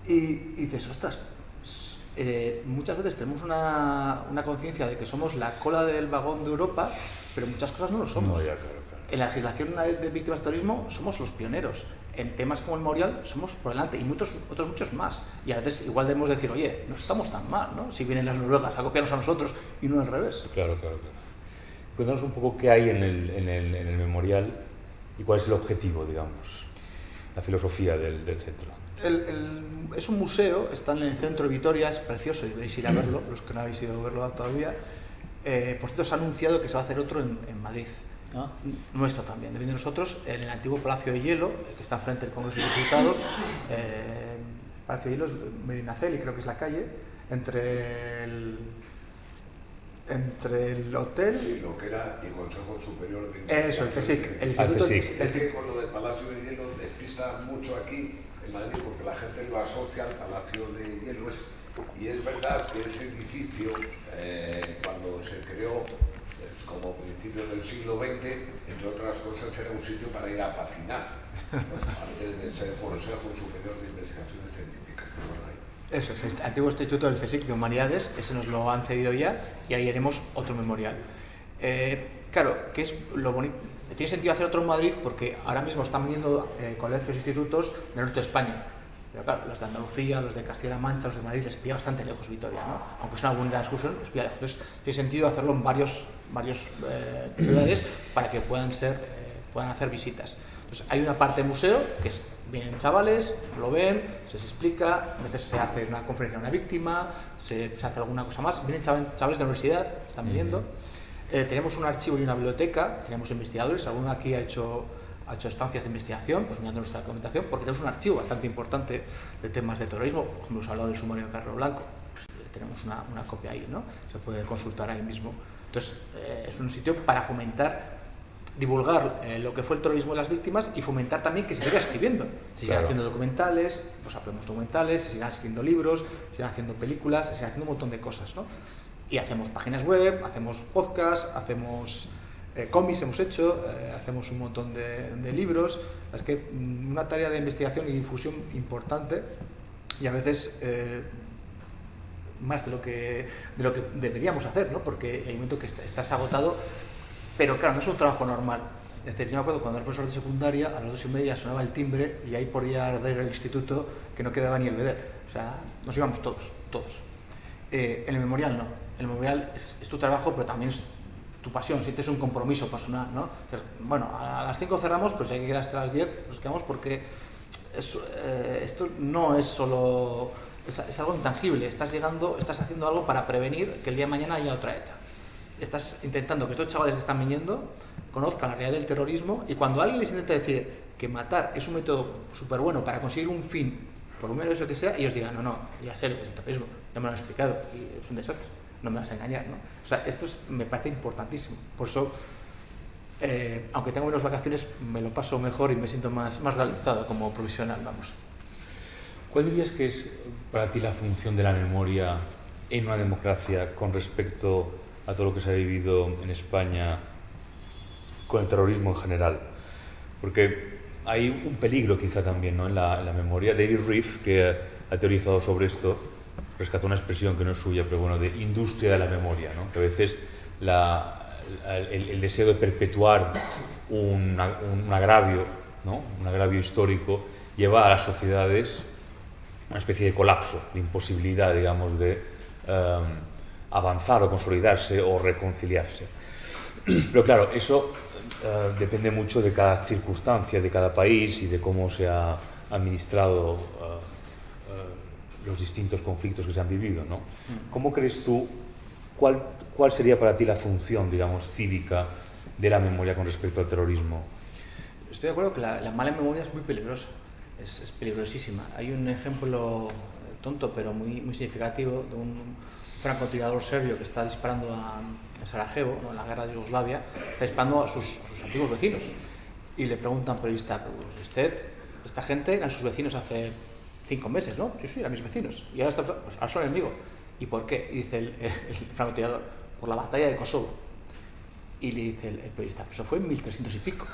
Y dices, ostras, muchas veces tenemos una conciencia de que somos la cola del vagón de Europa, pero muchas cosas no lo somos. No, ya, claro. En la legislación de víctimas de terrorismo somos los pioneros. En temas como el memorial somos por delante y otros muchos más. Y a veces igual debemos decir, oye, no estamos tan mal, ¿no? Si vienen las noruegas a copiarnos a nosotros y no al revés. Claro. Cuéntanos un poco qué hay en el memorial y cuál es el objetivo, digamos, la filosofía del centro. Es un museo, está en el centro de Vitoria, es precioso, deberéis ir a verlo, los que no habéis ido a verlo todavía. Por cierto, se ha anunciado que se va a hacer otro en Madrid. ¿No? Nuestro también, de nosotros, en el antiguo Palacio de Hielo, que está enfrente del Congreso de Diputados, Palacio de Hielo es Medinaceli, creo que es la calle, entre el hotel... Sí, lo que era el Consejo Superior de Eso, el CSIC. El CSIC. Es que con lo del Palacio de Hielo despista mucho aquí en Madrid, porque la gente lo asocia al Palacio de Hielo. Y es verdad que ese edificio, cuando se creó, como principios del siglo XX, entre otras cosas, era un sitio para ir a patinar, pues, antes de ser Consejo Superior de Investigaciones Científicas. Eso es, el antiguo instituto del CSIC de Humanidades, ese nos lo han cedido ya, y ahí haremos otro memorial. Claro, ¿qué es lo bonito? Tiene sentido hacer otro en Madrid porque ahora mismo están viniendo colegios e institutos del norte de España. Pero claro, los de Andalucía, los de Castilla-La Mancha, los de Madrid, les pilla bastante lejos Vitoria, ¿no? Aunque es una buena excursión, les pilla lejos. Entonces, tiene sentido hacerlo en varios ciudades para que puedan hacer visitas. Entonces, hay una parte de museo que vienen chavales, lo ven, se les explica, a veces se hace una conferencia a una víctima, se hace alguna cosa más. Vienen chavales de la universidad, están viniendo. Tenemos un archivo y una biblioteca, tenemos investigadores, alguno aquí ha hecho estancias de investigación, pues mirando nuestra documentación, porque tenemos un archivo bastante importante de temas de terrorismo. Por ejemplo, hemos hablado del sumario de Carlos Blanco, pues, tenemos una copia ahí, ¿no? Se puede consultar ahí mismo. Entonces, es un sitio para divulgar lo que fue el terrorismo de las víctimas y fomentar también que se siga escribiendo. Se sigan haciendo documentales, pues hacemos documentales, se sigan escribiendo libros, se sigan haciendo películas, se sigan haciendo un montón de cosas, ¿no? Y hacemos páginas web, hacemos podcasts, hacemos cómics, hemos hecho, hacemos un montón de libros. Es que una tarea de investigación y difusión importante, y a veces más de lo que deberíamos hacer, ¿no? Porque hay un momento que estás agotado, pero claro, no es un trabajo normal. Es decir, yo me acuerdo cuando era profesor de secundaria, a las 2:30 sonaba el timbre y ahí podía arder el instituto que no quedaba ni el vedette. O sea, nos íbamos todos. En el memorial no. El memorial es tu trabajo, pero también es tu pasión, sientes un compromiso personal, ¿no? Bueno, a las 5 cerramos, pero si hay que quedar hasta las 10, nos quedamos porque esto no es solo... Es algo intangible. Estás haciendo algo para prevenir que el día de mañana haya otra ETA. Estás intentando que estos chavales que están viniendo conozcan la realidad del terrorismo, y cuando alguien les intenta decir que matar es un método súper bueno para conseguir un fin, por lo menos eso que sea, ellos digan, no, ya sé lo que es el terrorismo, ya me lo han explicado y es un desastre, no me vas a engañar, ¿no? O sea, esto me parece importantísimo. Por eso, aunque tengo menos vacaciones, me lo paso mejor y me siento más realizado como profesional, vamos. ¿Cuál dirías que es para ti la función de la memoria en una democracia con respecto a todo lo que se ha vivido en España con el terrorismo en general? Porque hay un peligro quizá también, ¿no?, en la memoria. David Rieff, que ha teorizado sobre esto, rescató una expresión que no es suya, pero bueno, de industria de la memoria, ¿no? Que a veces el deseo de perpetuar un agravio, ¿no?, un agravio histórico, lleva a las sociedades a una especie de colapso, de imposibilidad, digamos, de avanzar o consolidarse o reconciliarse. Pero claro, eso depende mucho de cada circunstancia, de cada país y de cómo se ha administrado los distintos conflictos que se han vivido, ¿no? ¿Cómo crees tú, cuál sería para ti la función, digamos, cívica de la memoria con respecto al terrorismo? Estoy de acuerdo que la mala memoria es muy peligrosa, es peligrosísima. Hay un ejemplo tonto pero muy significativo de un francotirador serbio que está disparando a Sarajevo, ¿no?, en la guerra de Yugoslavia, está disparando a sus antiguos vecinos. Y le preguntan al periodista, pues esta gente eran sus vecinos hace 5 meses, ¿no? Sí, eran mis vecinos. Y ahora son enemigos. ¿Y por qué? Y dice el francotirador, por la batalla de Kosovo. Y le dice el periodista, eso fue en 1300 y pico.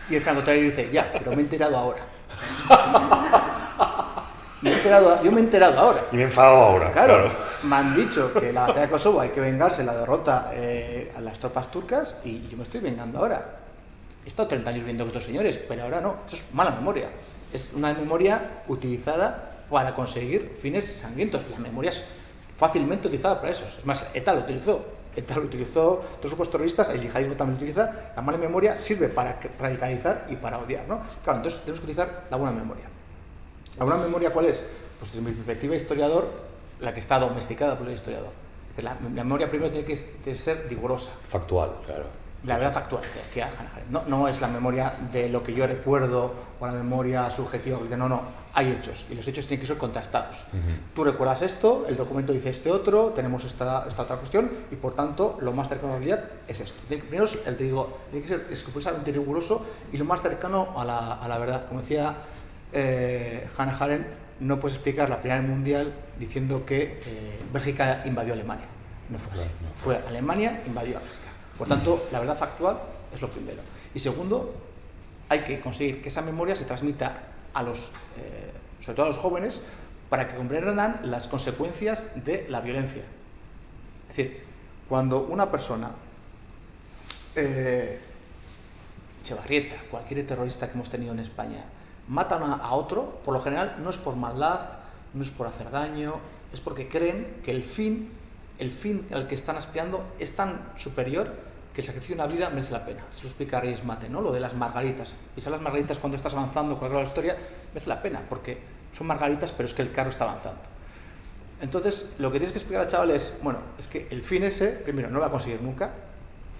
Y el francotirador dice, ya, pero me he enterado ahora. Yo me he enterado ahora. Y me he enfadado ahora. Claro, me han dicho que la batalla de Kosovo hay que vengarse la derrota a las tropas turcas y yo me estoy vengando ahora. He estado 30 años viendo a otros señores, pero ahora no. Eso es mala memoria. Es una memoria utilizada para conseguir fines sangrientos. La memoria es fácilmente utilizada para eso. Es más, ETA lo utilizó, todos los grupos terroristas, el yihadismo también lo utiliza. La mala memoria sirve para radicalizar y para odiar, ¿no? Claro, entonces tenemos que utilizar la buena memoria. ¿La buena memoria cuál es? Pues desde mi perspectiva de historiador, la que está domesticada por el historiador. La memoria primero tiene que ser rigurosa. Factual, claro. La verdad factual, que decía Hannah Arendt. No es la memoria de lo que yo recuerdo o la memoria subjetiva, porque no, hay hechos y los hechos tienen que ser contrastados. Tú recuerdas esto, el documento dice este otro, tenemos esta otra cuestión y por tanto lo más cercano a la realidad es esto. Primero el rigor, tiene que ser escrupulosamente riguroso y lo más cercano a la verdad. Como decía Hannah Arendt, no puedes explicar la Primera Guerra Mundial diciendo que Bélgica invadió Alemania. No fue así. Fue Alemania invadió a Bélgica. Por tanto, la verdad factual es lo primero. Y segundo, hay que conseguir que esa memoria se transmita a sobre todo a los jóvenes, para que comprendan las consecuencias de la violencia. Es decir, cuando una persona, Echevarrieta, cualquier terrorista que hemos tenido en España, matan a otro, por lo general no es por maldad, no es por hacer daño, es porque creen que el fin al que están aspirando es tan superior que el sacrificio de una vida merece la pena. Se lo explica Reyes Mate, ¿no? Lo de las margaritas. Pisar las margaritas cuando estás avanzando con la historia merece la pena, porque son margaritas, pero es que el carro está avanzando. Entonces, lo que tienes que explicar al chaval es, bueno, es que el fin ese, primero, no lo va a conseguir nunca,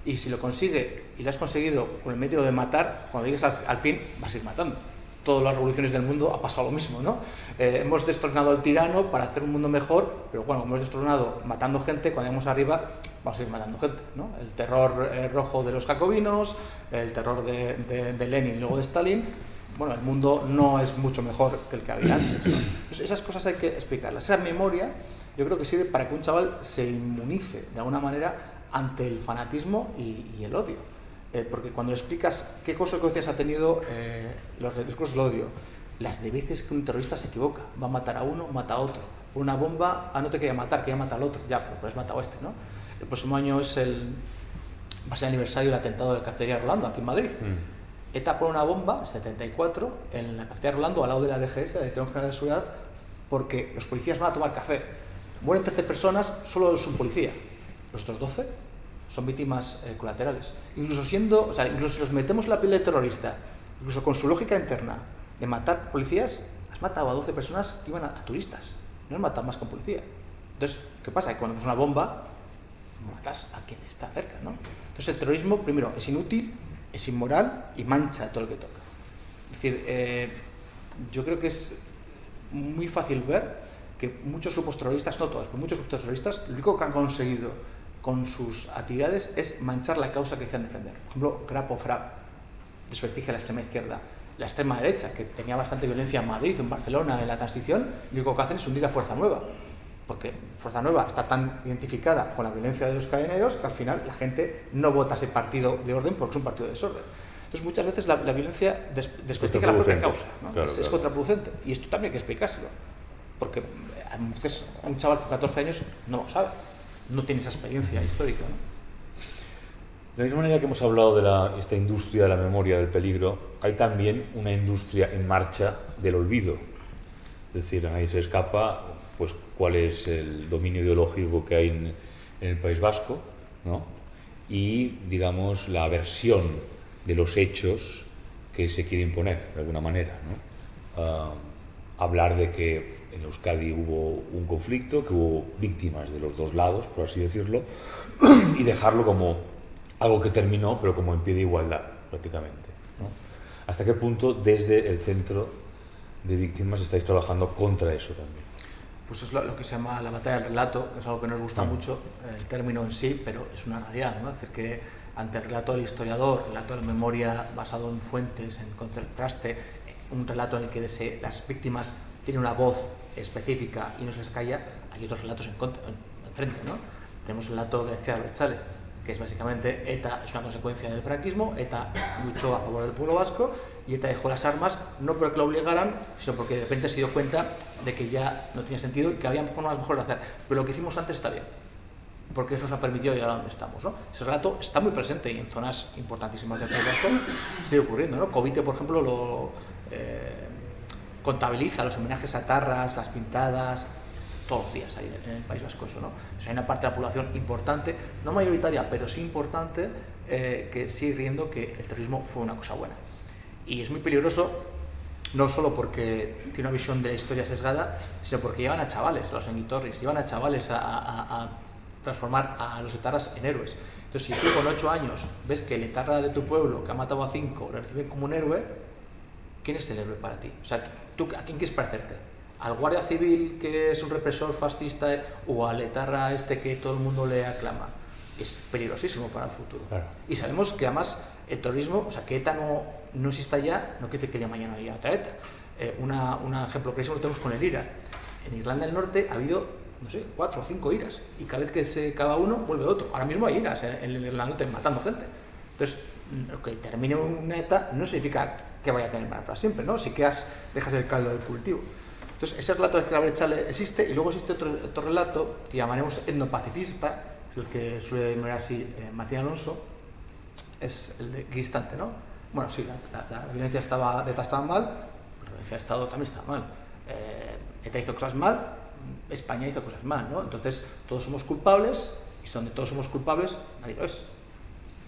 y si lo consigue, y lo has conseguido con el método de matar, cuando llegues al fin, vas a ir matando. Todas las revoluciones del mundo ha pasado lo mismo, ¿no? Hemos destronado al tirano para hacer un mundo mejor, pero bueno, hemos destronado matando gente, cuando lleguemos arriba vamos a ir matando gente, ¿no? El terror rojo de los jacobinos, el terror de Lenin y luego de Stalin. Bueno, el mundo no es mucho mejor que el que había antes, ¿no? Entonces, esas cosas hay que explicarlas. Esa memoria yo creo que sirve para que un chaval se inmunice de alguna manera ante el fanatismo y el odio. Porque cuando le explicas qué consecuencias ha tenido los discursos del odio, las de veces que un terrorista se equivoca, va a matar a uno, mata a otro, por una bomba, no te quería matar al otro, ya, pues has matado a este, ¿no? El próximo año va a ser el aniversario del atentado de la cafetería Rolando, aquí en Madrid. ETA pone una bomba, 74, en la cafetería Rolando, al lado de la DGS, la Dirección General de Seguridad, porque los policías van a tomar café. Mueren 13 personas, solo es un policía. Los otros 12 son víctimas colaterales. Incluso si los metemos en la piel de terrorista, incluso con su lógica interna de matar policías, has matado a 12 personas que iban a turistas. No has matado más que a un policía. Entonces, ¿qué pasa? Que cuando es una bomba, matas a quien está cerca, ¿no? Entonces el terrorismo, primero, es inútil, es inmoral y mancha todo lo que toca. Es decir, yo creo que es muy fácil ver que muchos grupos terroristas, no todos, pero muchos grupos terroristas, lo único que han conseguido con sus actividades es manchar la causa que quieran defender. Por ejemplo, Grapo Frap desprestigia a la extrema izquierda. La extrema derecha, que tenía bastante violencia en Madrid, en Barcelona, en la transición, lo único que hacen es hundir a Fuerza Nueva. Porque Fuerza Nueva está tan identificada con la violencia de los cadeneros que al final la gente no vota ese partido de orden porque es un partido de desorden. Entonces muchas veces la violencia desprestigia la propia causa, ¿no? Claro, es contraproducente. Y esto también hay que explicárselo. Porque a veces un chaval con 14 años no lo sabe, no tiene esa experiencia histórica, ¿no? De la misma manera que hemos hablado de esta industria de la memoria del peligro, hay también una industria en marcha del olvido. Es decir, a nadie se escapa pues cuál es el dominio ideológico que hay en el País Vasco, ¿no? Y, digamos, la aversión de los hechos que se quiere imponer, de alguna manera, ¿no? Hablar de que en Euskadi hubo un conflicto, que hubo víctimas de los dos lados, por así decirlo, y dejarlo como algo que terminó, pero como en pie de igualdad, prácticamente, ¿no? ¿Hasta qué punto desde el centro de víctimas estáis trabajando contra eso también? Pues es lo que se llama la batalla del relato, que es algo que nos gusta mucho, el término en sí, pero es una realidad, ¿no? Es decir, que ante el relato del historiador, el relato de la memoria basado en fuentes, en contraste, un relato en el que las víctimas tienen una voz específica y no se les calla, hay otros relatos enfrente, ¿no? Tenemos el relato de Ezker Abertzale, que es básicamente ETA es una consecuencia del franquismo, ETA luchó a favor del pueblo vasco y ETA dejó las armas no porque lo obligaran, sino porque de repente se dio cuenta de que ya no tenía sentido y que había formas mejores de hacer. Pero lo que hicimos antes está bien, porque eso nos ha permitido llegar a donde estamos, ¿no? Ese relato está muy presente y en zonas importantísimas del País Vasco sigue ocurriendo, ¿no? Covite, por ejemplo, lo contabiliza los homenajes a tarras, las pintadas, todos los días ahí en el País Vasco eso, ¿no? O sea, hay una parte de la población importante, no mayoritaria, pero sí importante, que sigue creyendo que el terrorismo fue una cosa buena. Y es muy peligroso, no solo porque tiene una visión de la historia sesgada, sino porque llevan a chavales, a los enguitorris, llevan a chavales a transformar a los etarras en héroes. Entonces, si tú con 8 años ves que el etarra de tu pueblo, que ha matado a 5, lo reciben como un héroe, ¿quién es el héroe para ti? O sea, ¿tú a quién quieres parecerte? ¿Al guardia civil que es un represor fascista o al etarra este que todo el mundo le aclama? Es peligrosísimo para el futuro. Claro. Y sabemos que además el terrorismo, o sea, que ETA no exista ya, no quiere decir que ya mañana haya otra ETA. Un ejemplo clarísimo lo tenemos con el IRA. En Irlanda del Norte ha habido, no sé, 4 o 5 IRAs, y cada vez que se acaba uno, vuelve otro. Ahora mismo hay IRAs en Irlanda del Norte matando gente. Entonces, que termine una ETA no significa que vaya a tener para siempre, ¿no? Si dejas el caldo del cultivo. Entonces, ese relato de Ezker Abertzale existe, y luego existe otro relato que llamaremos etnopacifista, es el que suele denominar así Martín Alonso, es el de equidistante, ¿no? Bueno, sí, la violencia de ETA estaba mal, la violencia de Estado también estaba mal. ETA hizo cosas mal, España hizo cosas mal, ¿no? Entonces, todos somos culpables, y donde todos somos culpables, nadie lo es.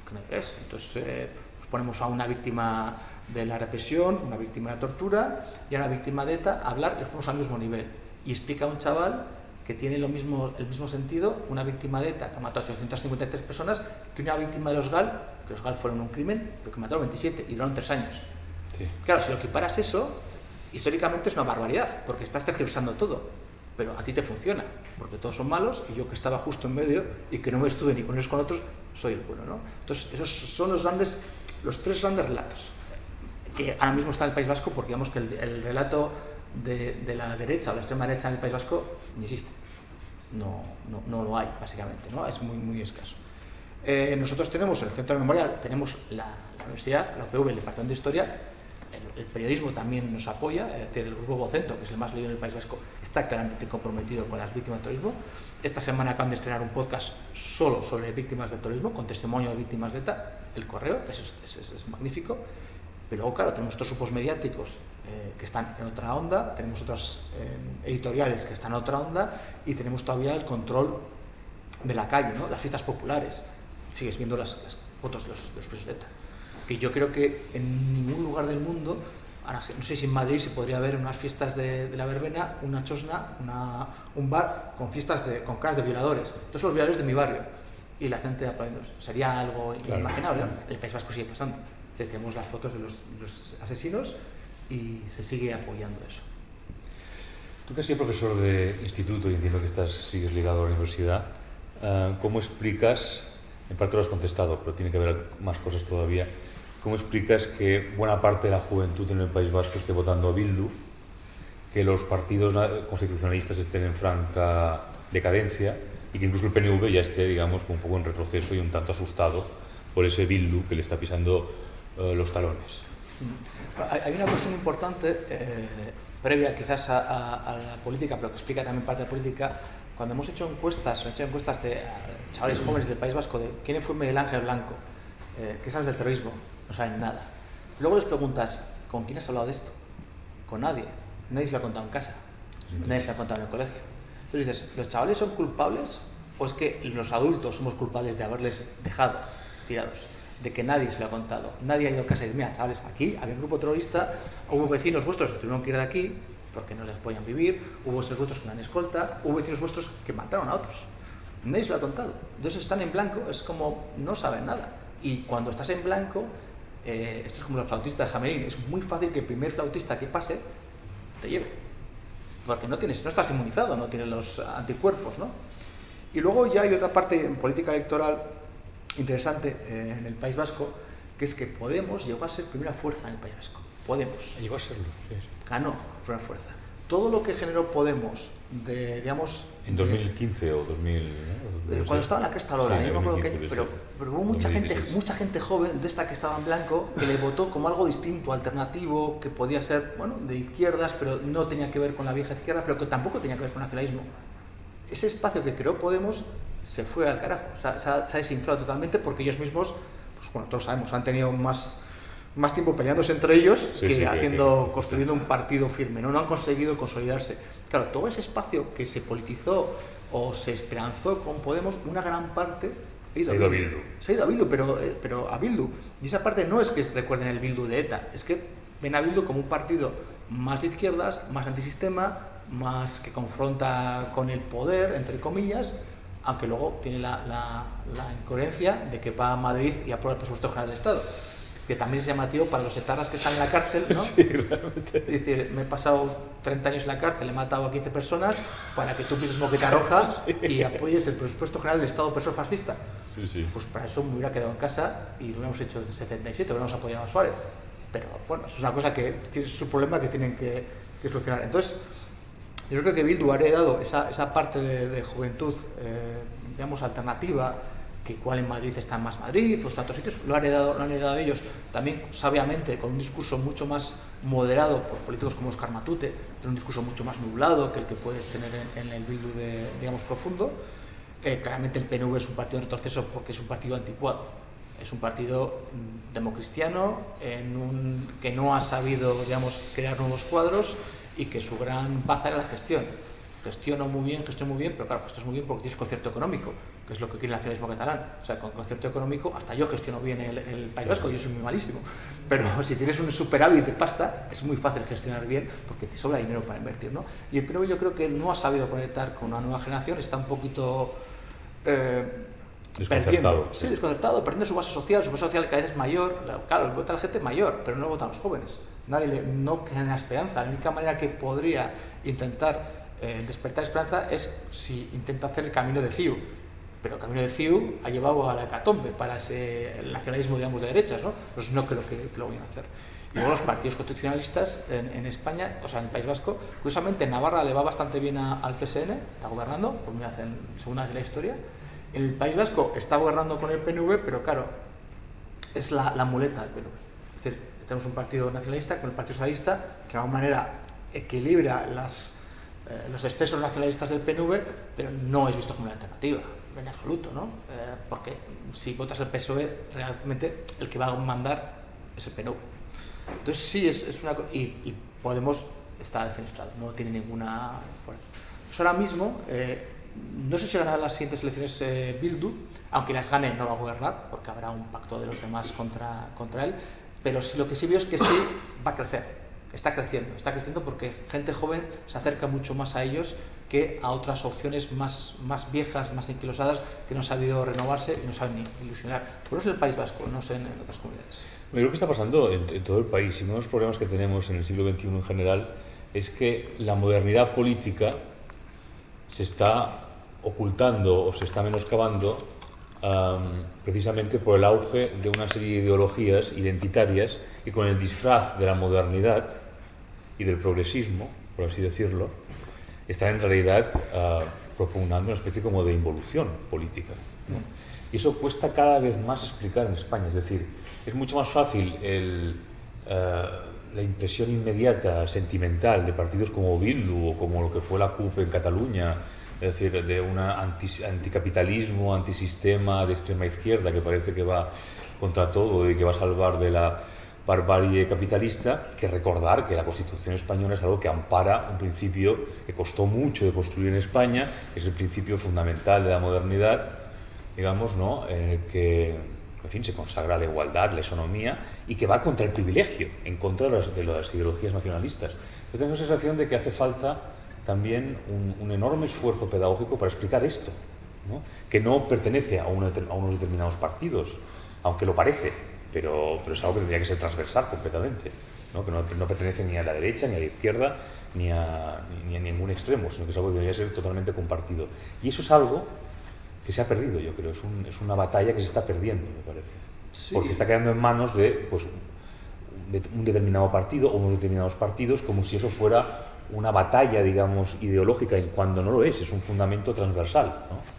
Que nadie lo es. Entonces, pues ponemos a una víctima de la represión, una víctima de la tortura y a una víctima de ETA a hablar, y los ponemos al mismo nivel. Y explica a un chaval que tiene el mismo sentido una víctima de ETA que mató a 853 personas que una víctima de los GAL, que los GAL fueron un crimen, pero que mataron 27 y duraron 3 años. Sí. Claro, si lo equiparas eso, históricamente es una barbaridad, porque estás tergiversando todo, pero a ti te funciona, porque todos son malos y yo que estaba justo en medio y que no me estuve ni con unos con otros, soy el bueno, ¿no? Entonces, esos son los 3 grandes relatos que ahora mismo está en el País Vasco, porque digamos que el relato de la derecha o la extrema derecha en el País Vasco ni existe. No lo hay, básicamente, ¿no? Es muy, muy escaso. Nosotros tenemos el Centro de Memoria, tenemos la universidad, la UPV, el Departamento de Historia, el periodismo también nos apoya, el grupo Vocento, que es el más leído en el País Vasco, está claramente comprometido con las víctimas del terrorismo. Esta semana acaban de estrenar un podcast solo sobre víctimas del terrorismo, con testimonio de víctimas de ETA, El Correo, eso es magnífico. Pero luego, claro, tenemos otros grupos mediáticos que están en otra onda, tenemos otras editoriales que están en otra onda, y tenemos todavía el control de la calle, ¿no? Las fiestas populares. Sigues viendo las fotos de los presos de ETA. Que yo creo que en ningún lugar del mundo, no sé si en Madrid se podría ver unas fiestas de la verbena, una chosna, un bar con con caras de violadores. Estos son los violadores de mi barrio. Y la gente aplaudiendo. Sería algo inimaginable. El País Vasco sigue pasando. Tenemos las fotos de los asesinos y se sigue apoyando eso. Tú que has sido profesor de instituto y entiendo que sigues ligado a la universidad, ¿cómo explicas, en parte lo has contestado, pero tiene que haber más cosas todavía, cómo explicas que buena parte de la juventud en el País Vasco esté votando a Bildu, que los partidos constitucionalistas estén en franca decadencia y que incluso el PNV ya esté, digamos, un poco en retroceso y un tanto asustado por ese Bildu que le está pisando los talones? Hay una cuestión importante, previa quizás a la política, pero que explica también parte de la política. Cuando hemos hecho encuestas de chavales jóvenes del País Vasco de quién fue Miguel Ángel Blanco, qué sabes del terrorismo, no saben nada. Luego les preguntas, ¿con quién has hablado de esto? Con nadie. Nadie se lo ha contado en casa, nadie se lo ha contado en el colegio. Entonces dices, ¿los chavales son culpables o es que los adultos somos culpables de haberles dejado tirados? De que nadie se lo ha contado, nadie ha ido a casa y dice, mira, chavales, aquí había un grupo terrorista, hubo vecinos vuestros que tuvieron que ir de aquí porque no les podían vivir, hubo vecinos vuestros que eran escolta, hubo vecinos vuestros que mataron a otros. Nadie se lo ha contado. Entonces están en blanco, es como no saben nada. Y cuando estás en blanco, esto es como los flautistas de Jamelín, es muy fácil que el primer flautista que pase te lleve. Porque no estás inmunizado, no tienes los anticuerpos, ¿no? Y luego ya hay otra parte en política electoral interesante en el País Vasco, que es que Podemos llegó a ser primera fuerza en el País Vasco. Podemos. Llegó a serlo. Sí. Ganó primera fuerza. Todo lo que generó Podemos, digamos... En 2015 o 2000... ¿no? Cuando estaba en la cresta Lola, sí, no me acuerdo qué, sí. pero hubo mucha gente joven de esta que estaba en blanco que le votó como algo distinto, alternativo, que podía ser, bueno, de izquierdas, pero no tenía que ver con la vieja izquierda, pero que tampoco tenía que ver con el nacionalismo. Ese espacio que creó Podemos se fue al carajo, se ha desinflado totalmente porque ellos mismos, pues bueno, todos sabemos, han tenido más tiempo peleándose entre ellos construyendo un partido firme, ¿no? No han conseguido consolidarse. Claro, todo ese espacio que se politizó o se esperanzó con Podemos, una gran parte ha ido a Bildu. Se ha ido a Bildu, pero a Bildu. Y esa parte no es que recuerden el Bildu de ETA, es que ven a Bildu como un partido más de izquierdas, más antisistema, más que confronta con el poder, entre comillas, aunque luego tiene la incoherencia de que va a Madrid y aprueba el presupuesto general del Estado, que también es llamativo para los etarras que están en la cárcel, ¿no? Sí, realmente. Es decir, me he pasado 30 años en la cárcel, he matado a 15 personas para que tú pises moqueta roja y apoyes el presupuesto general del Estado preso fascista. Sí. Pues para eso me hubiera quedado en casa y lo hubiéramos hecho desde el 77, hubiéramos apoyado a Suárez. Pero bueno, eso es una cosa que tiene su problema que tienen que solucionar. Entonces, yo creo que Bildu ha heredado esa parte de juventud, digamos, alternativa, que igual en Madrid está más Madrid, pues tantos sitios, lo han heredado ellos, también sabiamente, con un discurso mucho más moderado por políticos como Óscar Matute, tiene un discurso mucho más nublado que el que puedes tener en el Bildu digamos, profundo. Claramente el PNV es un partido de retroceso porque es un partido anticuado, es un partido democristiano que no ha sabido, digamos, crear nuevos cuadros y que su gran baza era la gestión. Gestiono muy bien, pero claro, gestionas muy bien porque tienes concierto económico, que es lo que quiere el nacionalismo catalán. O sea, con concierto económico, hasta yo gestiono bien el País Vasco, yo soy muy malísimo. Pero si tienes un superávit de pasta, es muy fácil gestionar bien porque te sobra dinero para invertir, ¿no? Y el PNV yo creo que no ha sabido conectar con una nueva generación, está un poquito... desconcertado. Desconcertado, perdiendo su base social cada vez es mayor. Claro, vota la gente mayor, pero no votan los jóvenes. No genera esperanza. La única manera que podría intentar despertar esperanza es si intenta hacer el camino de CiU, pero el camino de CiU ha llevado a la hecatombe para el nacionalismo, digamos, de derechas, ¿no? Pues no creo que lo vayan a hacer. Y luego los partidos constitucionalistas en España, o sea, en el País Vasco, curiosamente en Navarra le va bastante bien al PSN, está gobernando, por segunda vez en la historia. En el País Vasco está gobernando con el PNV, pero claro, es la muleta del PNV. Es decir, tenemos un partido nacionalista con el Partido Socialista que de alguna manera equilibra los excesos nacionalistas del PNV, pero no es visto como una alternativa, en absoluto, ¿no? Porque si votas el PSOE, realmente el que va a mandar es el PNV. Entonces sí, es una... Y Podemos está defenestrado, no tiene ninguna fuerza. Pues ahora mismo, no sé si ganará las siguientes elecciones Bildu, aunque las gane no va a gobernar, porque habrá un pacto de los demás contra él, pero sí, lo que sí veo es que sí va a crecer. Está creciendo porque gente joven se acerca mucho más a ellos que a otras opciones más viejas, más enquilosadas, que no han sabido renovarse y no saben ni ilusionar. Por eso es el País Vasco, no sé en otras comunidades. Yo creo que está pasando en todo el país, y uno de los problemas que tenemos en el siglo XXI en general es que la modernidad política se está ocultando o se está menoscabando precisamente por el auge de una serie de ideologías identitarias que con el disfraz de la modernidad y del progresismo, por así decirlo, están en realidad propugnando una especie como de involución política, ¿no? Y eso cuesta cada vez más explicar en España, es decir, es mucho más fácil la impresión inmediata, sentimental, de partidos como Bildu o como lo que fue la CUP en Cataluña, es decir, de un anticapitalismo, antisistema de extrema izquierda que parece que va contra todo y que va a salvar de la barbarie capitalista, que recordar que la Constitución española es algo que ampara un principio que costó mucho de construir en España, que es el principio fundamental de la modernidad, digamos, ¿no?, en el que, en fin, se consagra la igualdad, la isonomía, y que va contra el privilegio, en contra de las ideologías nacionalistas. Entonces tengo la sensación de que hace falta también un enorme esfuerzo pedagógico para explicar esto, ¿no?, que no pertenece a unos determinados partidos, aunque lo parece, pero es algo que tendría que ser transversal completamente, ¿no?, que no pertenece ni a la derecha, ni a la izquierda, ni a ningún extremo, sino que es algo que debería ser totalmente compartido. Y eso es algo que se ha perdido, yo creo, es una batalla que se está perdiendo, me parece. Sí. Porque está quedando en manos de un determinado partido o unos determinados partidos, como si eso fuera una batalla, digamos, ideológica, y cuando no lo es un fundamento transversal, ¿no?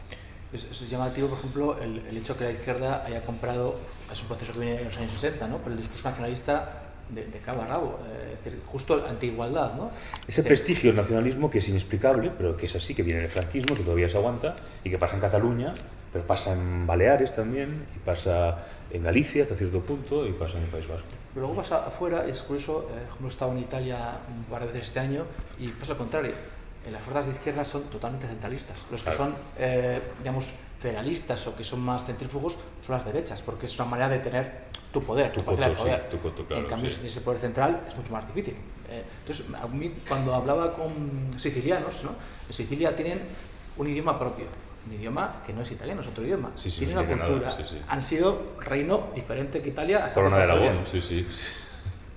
Es llamativo, por ejemplo, el hecho que la izquierda haya comprado, es un proceso que viene en los años 60, ¿no?, pero el discurso nacionalista de cabo a rabo, es decir, justo anti-igualdad, ¿no? Ese prestigio del nacionalismo que es inexplicable, pero que es así, que viene del franquismo, que todavía se aguanta, y que pasa en Cataluña, pero pasa en Baleares también, y pasa en Galicia hasta cierto punto, y pasa en el País Vasco. Pero luego pasa afuera, y es curioso, como he estado en Italia un par de veces este año, y pasa lo contrario. Las fuerzas de izquierda son totalmente centralistas. Los que son, digamos, federalistas o que son más centrífugos son las derechas, porque es una manera de tener tu poder, tu parcela de poder. Sí, claro, en cambio, si ese poder central es mucho más difícil. Entonces, a mí, cuando hablaba con sicilianos, ¿no?, en Sicilia tienen un idioma propio, un idioma que no es italiano, es otro idioma. Tienen una cultura. Han sido reino diferente que Italia hasta Corona de Aragón, sí.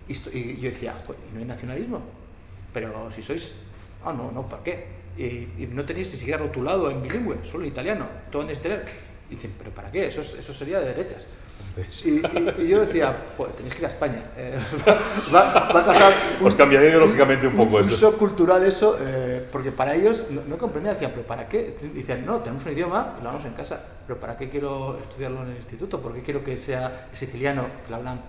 Y yo decía, ¿no hay nacionalismo? Pero si sois... Ah, no, ¿para qué? Y no tenéis ni siquiera rotulado en bilingüe, solo en italiano, todo en exterior. Y dicen, ¿pero para qué? Eso sería de derechas. Y yo decía, joder, tenéis que ir a España. Va a causar Os cambiaré ideológicamente un poco. Un shock cultural eso, porque para ellos no comprendían, decían, ¿pero para qué? Dicen, no, tenemos un idioma y lo hablamos en casa, pero ¿para qué quiero estudiarlo en el instituto? ¿Por qué quiero que sea siciliano, que lo hablan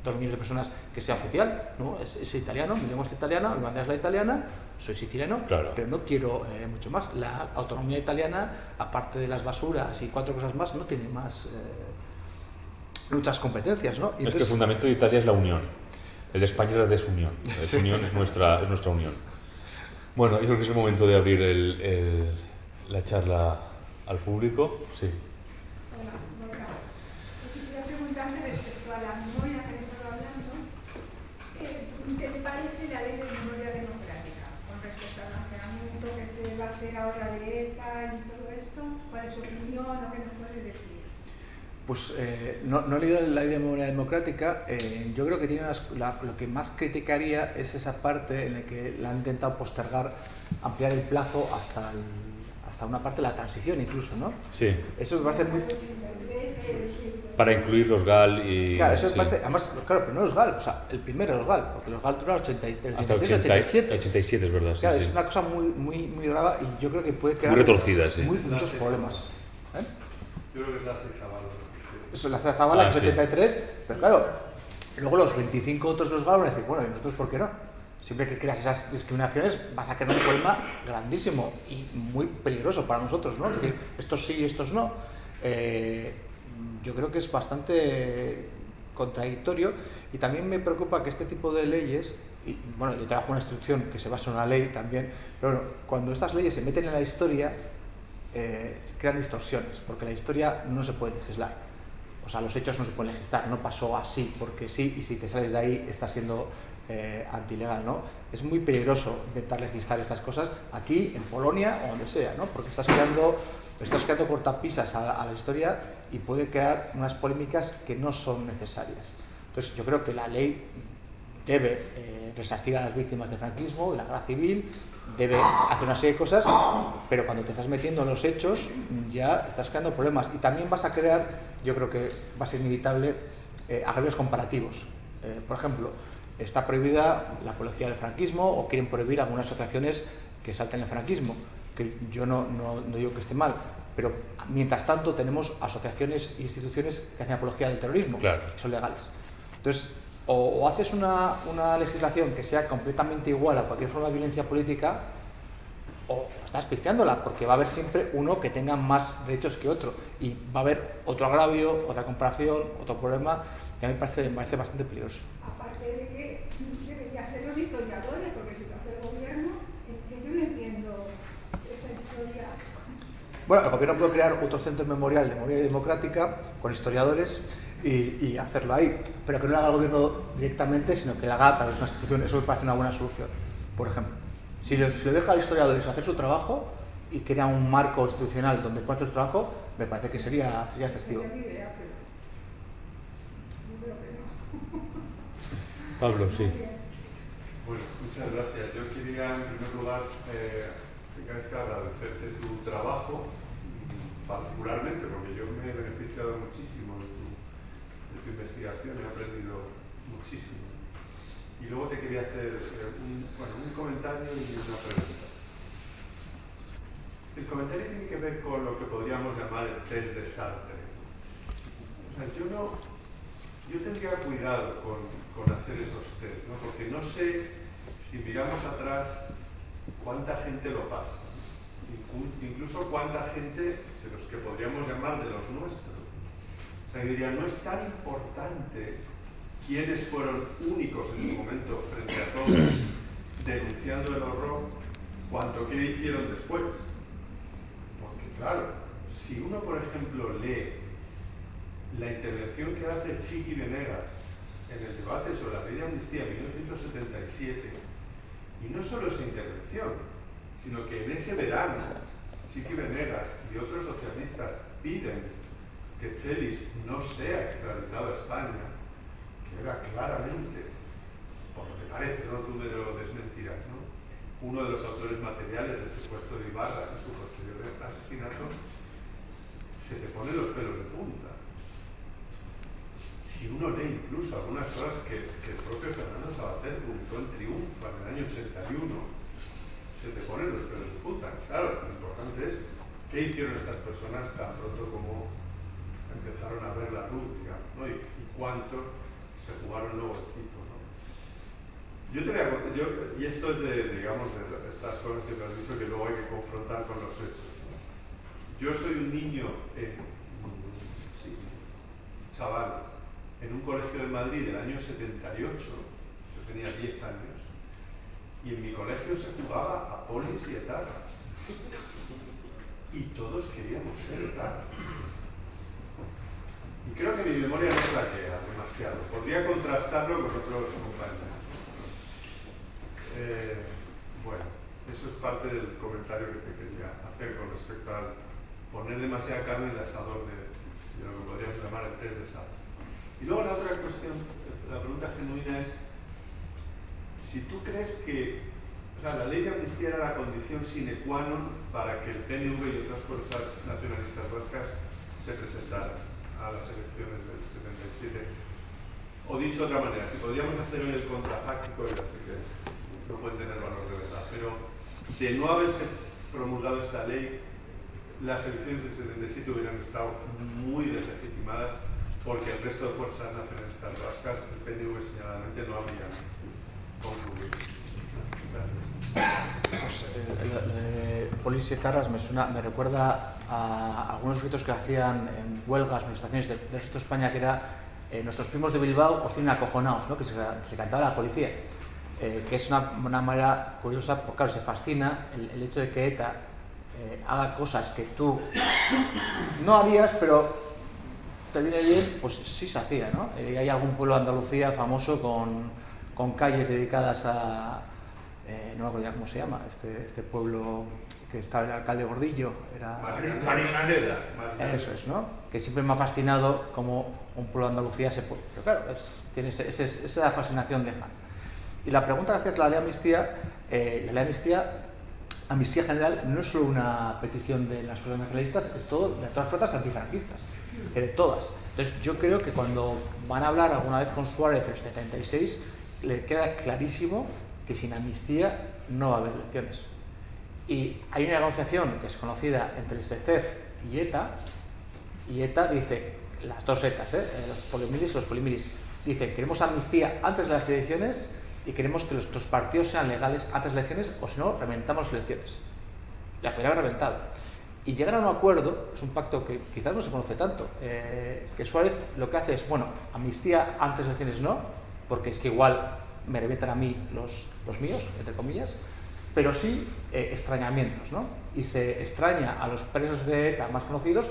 2 millones de personas, que sea oficial? No, es italiano, mi lengua es italiana, mi bandera es la italiana, soy siciliano, claro, pero no quiero mucho más. La autonomía italiana, aparte de las basuras y 4 cosas más, no tiene más muchas competencias, ¿no? Y entonces, es que el fundamento de Italia es la unión, el de España es la desunión, la desunión es nuestra unión. Bueno, yo creo que es el momento de abrir la charla al público. Sí. Hola. Quisiera preguntarte respecto a la memoria que les estaba hablando, ¿qué te parece la ley de memoria democrática con respecto al almacenamiento que se va a hacer ahora de ETA y todo esto? ¿Cuál es su opinión o qué nos puede decir? Pues no he leído la ley de memoria democrática. Yo creo que tiene lo que más criticaría es esa parte en la que la han intentado postergar, ampliar el plazo hasta una parte de la transición incluso, ¿no? Sí. Eso me parece muy... Para incluir los GAL y... Claro, eso me parece... Además, claro, pero no los GAL, o sea, el primero de los GAL, porque los GAL duraron hasta 87. 87, es verdad. Claro, sí, es una cosa muy brava y yo creo que puede crear... Muy retorcida, sí. Muchos problemas. Yo creo que es la Zabala. Eso, la Zabala, que es 83, pero claro, Luego los 25 otros los van a decir, bueno, ¿y nosotros por qué no? Siempre que creas esas discriminaciones vas a crear un problema grandísimo y muy peligroso para nosotros, ¿no? Es decir, estos sí y estos no. Yo creo que es bastante contradictorio y también me preocupa que este tipo de leyes, y bueno, yo trabajo en una institución que se basa en una ley también, pero bueno, cuando estas leyes se meten en la historia, crean distorsiones, porque la historia no se puede legislar. O sea, los hechos no se pueden legislar, no pasó así porque sí, y si te sales de ahí estás siendo antilegal, ¿no? Es muy peligroso intentar legislar estas cosas aquí, en Polonia o donde sea, ¿no? Porque estás creando cortapisas a la historia y puede crear unas polémicas que no son necesarias. Entonces, yo creo que la ley debe resarcir a las víctimas del franquismo, de la guerra civil, debe hacer una serie de cosas, pero cuando te estás metiendo en los hechos ya estás creando problemas y también vas a crear, yo creo que va a ser inevitable, agravios comparativos. Por ejemplo, está prohibida la apología del franquismo o quieren prohibir algunas asociaciones que salten el franquismo, que yo no digo que esté mal, pero mientras tanto tenemos asociaciones e instituciones que hacen apología del terrorismo, claro, que son legales. Entonces, o haces una legislación que sea completamente igual a cualquier forma de violencia política, o estás pifiándola, porque va a haber siempre uno que tenga más derechos que otro, y va a haber otro agravio, otra comparación, otro problema, que a mí me parece bastante peligroso. Aparte de que debería ser los historiadores, porque si lo hace el gobierno, es que yo no entiendo esa historia. Bueno, el gobierno puede crear otro centro memorial de memoria democrática con historiadores y hacerlo ahí, pero que no lo haga el gobierno directamente, sino que lo haga a través de una institución. Eso me parece una buena solución, por ejemplo. Si le deja a los historiadores hacer su trabajo y crea un marco institucional donde puedan hacer su trabajo, me parece que sería efectivo. Pablo, sí. Bueno, muchas gracias. Yo quería, en primer lugar, agradecerte tu trabajo, particularmente, porque yo me he beneficiado muchísimo de tu investigación, he aprendido muchísimo. Y luego te quería hacer un comentario y una pregunta. El comentario tiene que ver con lo que podríamos llamar el test de Sartre. O sea, yo tendría cuidado con hacer esos test, ¿no? Porque no sé si miramos atrás cuánta gente lo pasa, incluso cuánta gente de los que podríamos llamar de los nuestros. O sea, yo diría, no es tan importante quiénes fueron únicos en su momento frente a todos denunciando el horror, cuanto qué hicieron después. Porque claro, si uno, por ejemplo, lee la intervención que hace Chiqui Venegas en el debate sobre la ley de amnistía en 1977, y no solo esa intervención, sino que en ese verano Chiqui Venegas y otros socialistas piden que Chelis no sea extraditado a España, que era claramente, por lo que parece, no tú me lo desmentirás, ¿no?, uno de los autores materiales del secuestro de Ibarra y su posterior asesinato, se te ponen los pelos de punta. Si uno lee incluso algunas cosas que el propio Fernando Savater publicó en Triunfa en el año 81, se te ponen los pelos de punta. Claro, lo importante es qué hicieron estas personas tan pronto como empezaron a ver la luz, digamos, ¿no? y cuánto se jugaron luego el equipo, ¿no? Y esto es de estas cosas que te has dicho que luego hay que confrontar con los hechos, ¿no? Yo soy un niño, chaval, en un colegio de Madrid del año 78, yo tenía 10 años, y en mi colegio se jugaba a polis y etarras. Y todos queríamos ser etarras. Y creo que mi memoria no flaquea demasiado. Podría contrastarlo con otros compañeros. Bueno, eso es parte del comentario que te quería hacer con respecto al poner demasiada carne en el asador de lo que podríamos llamar el test de sal. Y luego la otra cuestión, la pregunta genuina es si tú crees que, o sea, la ley de amnistía era la condición sine qua non para que el PNV y otras fuerzas nacionalistas vascas se presentaran a las elecciones del 77. O dicho de otra manera, si podríamos hacer hoy el contrafáctico, ya sé que no pueden tener valor de verdad, pero de no haberse promulgado esta ley, las elecciones del 77 hubieran estado muy deslegitimadas, porque el resto de fuerzas nacionalistas vascas, el PNV seguramente no habría concluido. Pues, lo de polis y etarras me recuerda a algunos sujetos que hacían en huelgas, manifestaciones del resto de España, que era nuestros primos de Bilbao os tienen acojonados, ¿no? Que se le cantaba a la policía, que es una manera curiosa, porque claro, se fascina el hecho de que ETA haga cosas que tú no harías, pero te viene bien, pues sí se hacía, ¿no? Hay algún pueblo de Andalucía famoso con calles dedicadas a... no me acuerdo ya cómo se llama, este pueblo que estaba el alcalde Gordillo, era... Marinaleda. Eso es, ¿no? Que siempre me ha fascinado cómo un pueblo de Andalucía se puede... Pero claro, tiene esa fascinación de Han. Y la pregunta que hacías, la ley amnistía, amnistía general no es solo una petición de las fuerzas nacionalistas, es todo de todas las fuerzas antifranquistas, de todas. Entonces yo creo que cuando van a hablar alguna vez con Suárez en el 76, le queda clarísimo que sin amnistía no va a haber elecciones. Y hay una negociación que es conocida entre el SECEF y ETA dice, las dos ETAs, los polimilis y los polimilis, dice, queremos amnistía antes de las elecciones y queremos que nuestros partidos sean legales antes de las elecciones, o si no, reventamos las elecciones. La podría haber reventado. Y llegar a un acuerdo, es un pacto que quizás no se conoce tanto, que Suárez lo que hace es, bueno, amnistía antes de las elecciones no, porque es que igual me revientan a mí los míos, entre comillas, pero sí extrañamientos, ¿no? Y se extraña a los presos de ETA más conocidos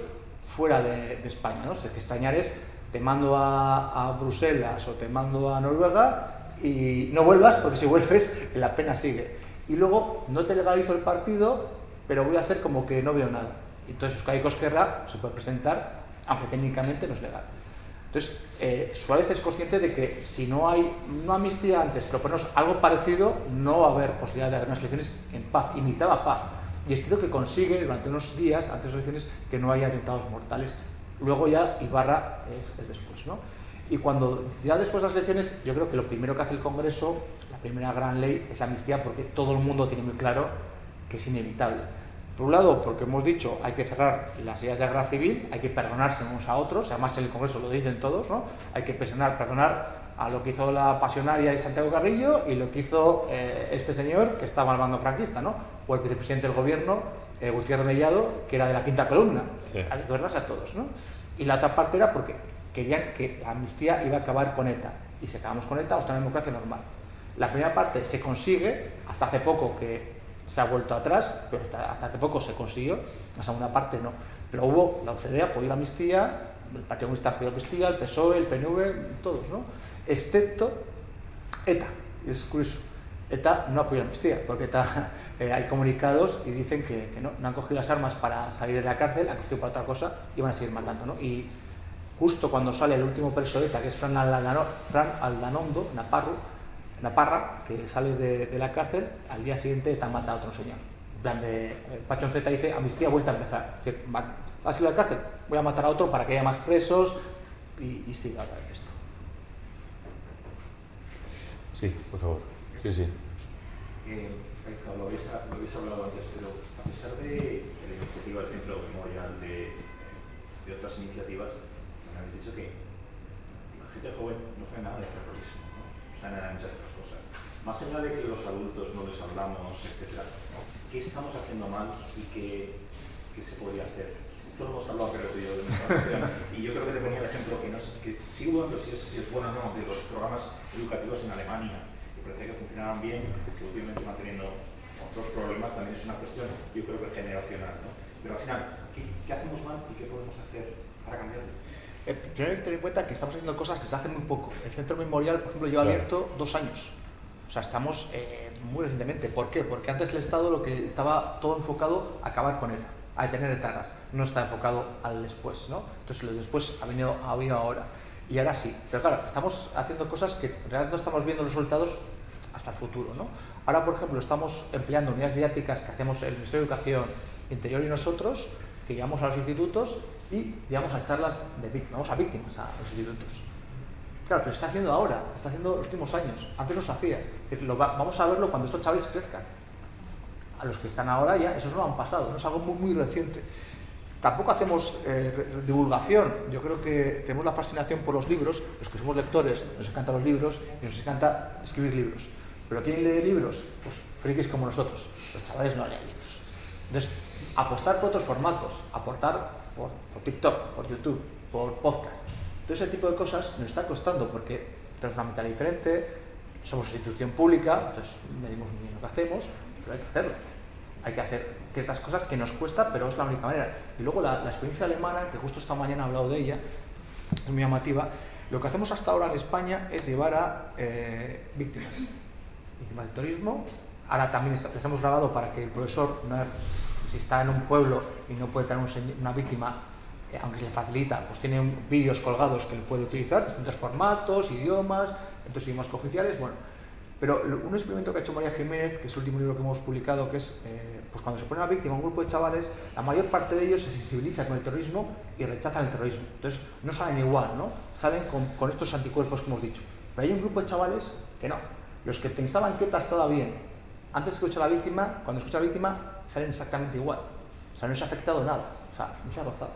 fuera de España, ¿no? O sea, que extrañar es, te mando a Bruselas o te mando a Noruega y no vuelvas, porque si vuelves la pena sigue. Y luego no te legalizo el partido, pero voy a hacer como que no veo nada. Entonces Euskadi Ezkerra se puede presentar, aunque técnicamente no es legal. Entonces, Suárez es consciente de que si no hay una amnistía antes, pero ponernos algo parecido, no va a haber posibilidad de haber unas elecciones en paz, y necesitaba paz. Y es creo que consigue, durante unos días, antes de las elecciones, que no haya atentados mortales. Luego ya Ibarra es después, ¿no? Y cuando ya después de las elecciones, yo creo que lo primero que hace el Congreso, la primera gran ley, es la amnistía, porque todo el mundo tiene muy claro que es inevitable. Por un lado, porque hemos dicho, hay que cerrar las ideas de la guerra civil, hay que perdonarse unos a otros, además en el Congreso lo dicen todos, ¿no? Hay que perdonar a lo que hizo la pasionaria de Santiago Carrillo y lo que hizo este señor que estaba al bando franquista, ¿no? O el vicepresidente del gobierno, Gutiérrez Mellado, que era de la quinta columna. Sí. Hay que perdonarse a todos, ¿no? Y la otra parte era porque querían que la amnistía iba a acabar con ETA. Y si acabamos con ETA, vamos a tener una democracia normal. La primera parte se consigue, hasta hace poco que se ha vuelto atrás, pero hasta hace poco se consiguió, la segunda parte no. Pero hubo, la OCDE apoyó la amnistía, el Partido Comunista apoyó la amnistía, el PSOE, el PNV, todos, ¿no? Excepto ETA, y es curioso. ETA no apoyó la amnistía, porque ETA, hay comunicados y dicen que no han cogido las armas para salir de la cárcel, han cogido para otra cosa y van a seguir matando, ¿no? Y justo cuando sale el último preso de ETA, que es Fran Aldanondo, Naparra, que sale de la cárcel, al día siguiente ETA mata a otro señor. En plan de, Pachón Z dice, amnistía vuelta a empezar. Es decir, ¿has ido a la cárcel? Voy a matar a otro para que haya más presos y siga esto. Sí, por favor. Sí, sí. Lo habéis hablado antes, pero a pesar de la iniciativa del Centro Memorial de otras iniciativas, me habéis dicho que la gente joven no sabe nada de terrorismo, ¿no? Sabe nada de muchas otras cosas. Más allá de que los adultos no les hablamos, etc., ¿qué estamos haciendo mal y qué se podría hacer? Esto lo hemos hablado, creo que yo, de nuestra ocasión, y yo creo que te ponía el ejemplo que sí hubo, pero si es bueno o no, de los programas educativos en Alemania, que parecía que funcionaban bien, que últimamente están teniendo otros problemas, también es una cuestión, yo creo que generacional, ¿no? Pero al final, ¿qué hacemos mal y qué podemos hacer para cambiarlo? Primero hay que tener en cuenta que estamos haciendo cosas desde hace muy poco. El Centro Memorial, por ejemplo, lleva abierto 2 años. O sea, estamos muy recientemente. ¿Por qué? Porque antes el Estado lo que estaba todo enfocado a acabar con ETA, a detener etarras. No está enfocado al después, ¿no? Entonces lo después ha venido ahora. Y ahora sí. Pero claro, estamos haciendo cosas que en realidad no estamos viendo los resultados hasta el futuro, ¿no? Ahora, por ejemplo, estamos empleando unidades didácticas que hacemos el Ministerio de Educación, Interior y nosotros, que llevamos a los institutos y llevamos a charlas de víctimas, a víctimas a los institutos. Claro, pero se está haciendo ahora, se está haciendo en los últimos años. Antes no se hacía. Vamos a verlo cuando estos chavales crezcan. A los que están ahora ya, esos no han pasado, no es algo muy, muy reciente. Tampoco hacemos divulgación. Yo creo que tenemos la fascinación por los libros. Los que somos lectores nos encantan los libros y nos encanta escribir libros. Pero ¿quién lee libros? Pues frikis como nosotros. Los chavales no leen libros. Entonces, apostar por otros formatos, aportar por TikTok, por YouTube, por podcast. Todo ese tipo de cosas nos está costando porque tenemos una mentalidad diferente, somos institución pública, entonces medimos muy bien lo que hacemos, pero hay que hacerlo. Hay que hacer ciertas cosas que nos cuesta, pero es la única manera. Y luego la experiencia alemana, que justo esta mañana he hablado de ella, es muy llamativa. Lo que hacemos hasta ahora en España es llevar a víctimas del terrorismo. Ahora también les hemos grabado para que el profesor, si está en un pueblo y no puede tener una víctima, aunque se le facilita, pues tiene vídeos colgados que él puede utilizar, distintos formatos, idiomas, entonces idiomas cooficiales, bueno. Pero un experimento que ha hecho María Jiménez, que es el último libro que hemos publicado, que es, pues cuando se pone una víctima, un grupo de chavales, la mayor parte de ellos se sensibiliza con el terrorismo y rechazan el terrorismo. Entonces no salen igual, ¿no? Salen con estos anticuerpos que hemos dicho. Pero hay un grupo de chavales que no. Los que pensaban que ETA estaba bien, antes de escuchar a la víctima, cuando escuchan a la víctima, salen exactamente igual. O sea, no se ha afectado nada. O sea, no se ha rozado.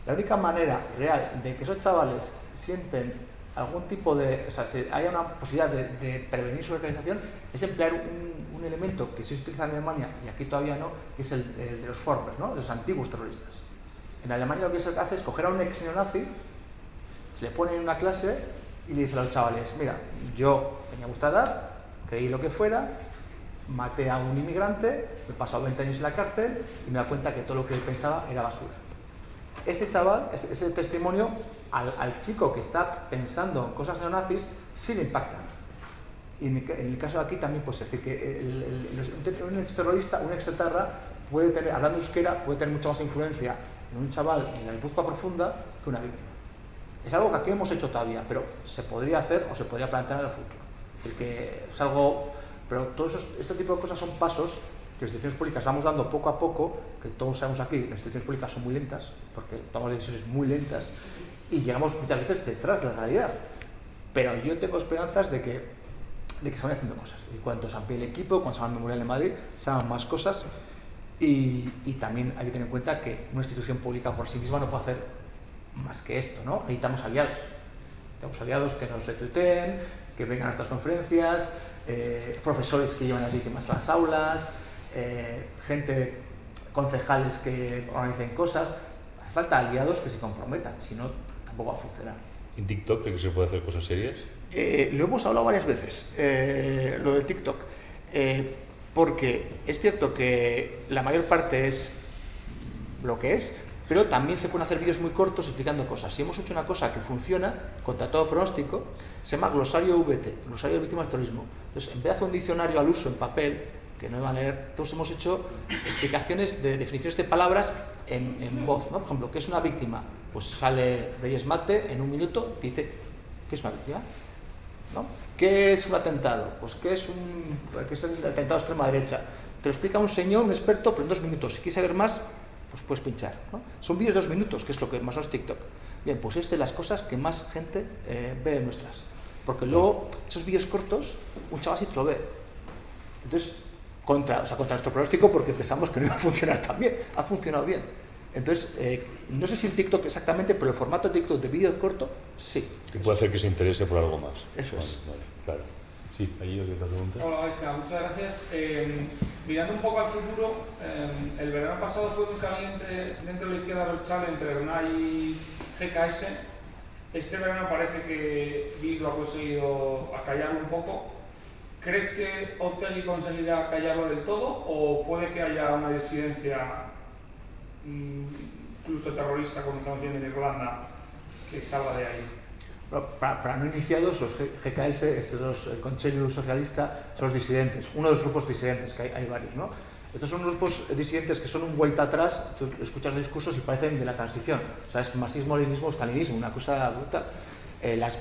La única manera real de que esos chavales sienten algún tipo de, o sea, haya una posibilidad de prevenir su radicalización es emplear un elemento que sí se utiliza en Alemania y aquí todavía no, que es el de los Vorwürfe, ¿no? De los antiguos terroristas. En Alemania lo que se hace es coger a un ex neonazi, se le pone en una clase y le dice a los chavales, mira, yo tenía vuestra edad, creí lo que fuera, maté a un inmigrante, me he pasado 20 años en la cárcel y me da cuenta que todo lo que él pensaba era basura. Ese chaval, ese testimonio, al chico que está pensando en cosas neonazis, sí le impactan. Y en el caso de aquí también puede ser. Es decir, que un exterrorista, un exetarra, puede tener, hablando euskera, puede tener mucha más influencia en un chaval en la Guipúzcoa profunda que una víctima. Es algo que aquí hemos hecho todavía, pero se podría hacer o se podría plantear en el futuro. Porque es algo, pero todos este tipo de cosas son pasos que las instituciones públicas vamos dando poco a poco, que todos sabemos aquí, las instituciones públicas son muy lentas, porque tomamos decisiones muy lentas, y llegamos muchas veces detrás de la realidad. Pero yo tengo esperanzas de que se vayan haciendo cosas. Y cuando se amplíe el equipo, cuando se haga el Memorial de Madrid, se hagan más cosas, y también hay que tener en cuenta que una institución pública por sí misma no puede hacer más que esto, ¿no? Necesitamos aliados. Tenemos aliados que nos retuiteen, que vengan a nuestras conferencias, profesores que llevan a las víctimas a las aulas, gente, concejales que organicen cosas. Hace falta aliados que se comprometan, si no, tampoco va a funcionar. ¿En TikTok cree que se puede hacer cosas serias? Lo hemos hablado varias veces, lo de TikTok, porque es cierto que la mayor parte es lo que es, pero también se pueden hacer vídeos muy cortos explicando cosas. Si hemos hecho una cosa que funciona, contra todo pronóstico, se llama glosario VT, glosario de víctimas de terrorismo. Entonces, en vez de hacer un diccionario al uso en papel, que no iban a leer, todos hemos hecho explicaciones de definiciones de palabras en voz, ¿no? Por ejemplo, ¿qué es una víctima? Pues sale Reyes Mate en un minuto, dice, ¿qué es una víctima? ¿No? ¿Qué es un atentado? Pues ¿qué es el atentado de extrema derecha? Te lo explica un señor, un experto, pero en 2 minutos. Si quieres saber más, pues puedes pinchar, ¿no? Son vídeos de 2 minutos, que es lo que más es TikTok. Bien, pues es de las cosas que más gente ve de nuestras. Porque luego, esos vídeos cortos, un chaval sí te lo ve. Entonces, contra nuestro pronóstico, porque pensamos que no iba a funcionar tan bien. Ha funcionado bien. Entonces, no sé si el TikTok exactamente, pero el formato de TikTok de vídeo corto, sí. Que puede hacer que se interese por algo más. Eso es. Vale, claro. Sí, allí os otra pregunta. Hola, Gaisca, muchas gracias. Mirando un poco al futuro, el verano pasado fue muy caliente dentro de la izquierda abertzale entre RNAI y GKS. Este verano parece que Bildu ha conseguido acallarlo un poco. ¿Crees que Otegi conseguirá callarlo del todo o puede que haya una disidencia incluso terrorista, como estamos viendo en Irlanda, que salga de ahí? Bueno, para no iniciados, los GKS, el Consello Socialista, son los disidentes, uno de los grupos disidentes, que hay varios, ¿no? Estos son grupos disidentes que son un vuelta atrás, tú escuchas los discursos y parecen de la transición, o sea, es marxismo, leninismo, stalinismo, una cosa brutal.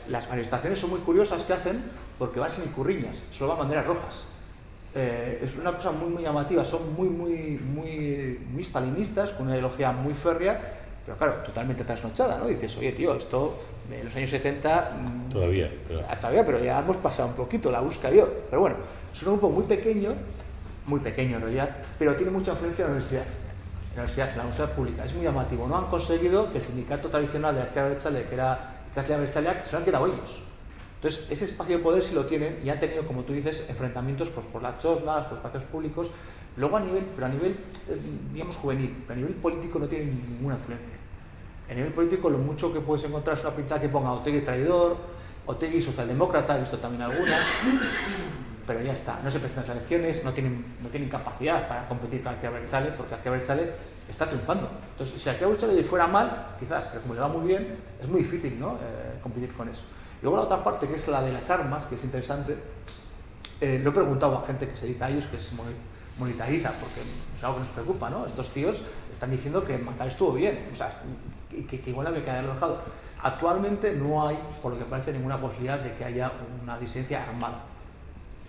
Las manifestaciones son muy curiosas que hacen porque van sin curriñas, solo van banderas rojas. Es una cosa muy, muy llamativa, son muy stalinistas, con una ideología muy férrea, pero claro, totalmente trasnochada, ¿no? Dices, oye, tío, esto en los años 70... Todavía, pero ya hemos pasado un poquito, la busca yo. Pero bueno, es un grupo muy pequeño en realidad, pero tiene mucha influencia en la universidad. en la universidad pública. Es muy llamativo. No han conseguido que el sindicato tradicional de la izquierda abertzale, que era Ikasle Abertzaleak, se lo han quedado ellos. Entonces, ese espacio de poder sí lo tienen y han tenido, como tú dices, enfrentamientos pues, por las chosnas, por espacios públicos. Luego, a nivel, digamos, juvenil, a nivel político no tienen ninguna influencia. A nivel político, lo mucho que puedes encontrar es una pintada que ponga Otegi traidor, Otegi socialdemócrata, he visto también algunas, pero ya está. No se presentan las elecciones, no tienen capacidad para competir con Ikasle Abertzale, porque Ikasle Abertzale está triunfando. Entonces, si Ikasle Abertzale le fuera mal, quizás, pero como le va muy bien, es muy difícil, ¿no? Competir con eso. Luego la otra parte, que es la de las armas, que es interesante, lo he preguntado a gente que se dedica a ellos, que se monetariza, porque es algo que nos preocupa, ¿no? Estos tíos están diciendo que matar estuvo bien, o sea, que igual había que haberlo dejado. Actualmente no hay, por lo que parece, ninguna posibilidad de que haya una disidencia armada,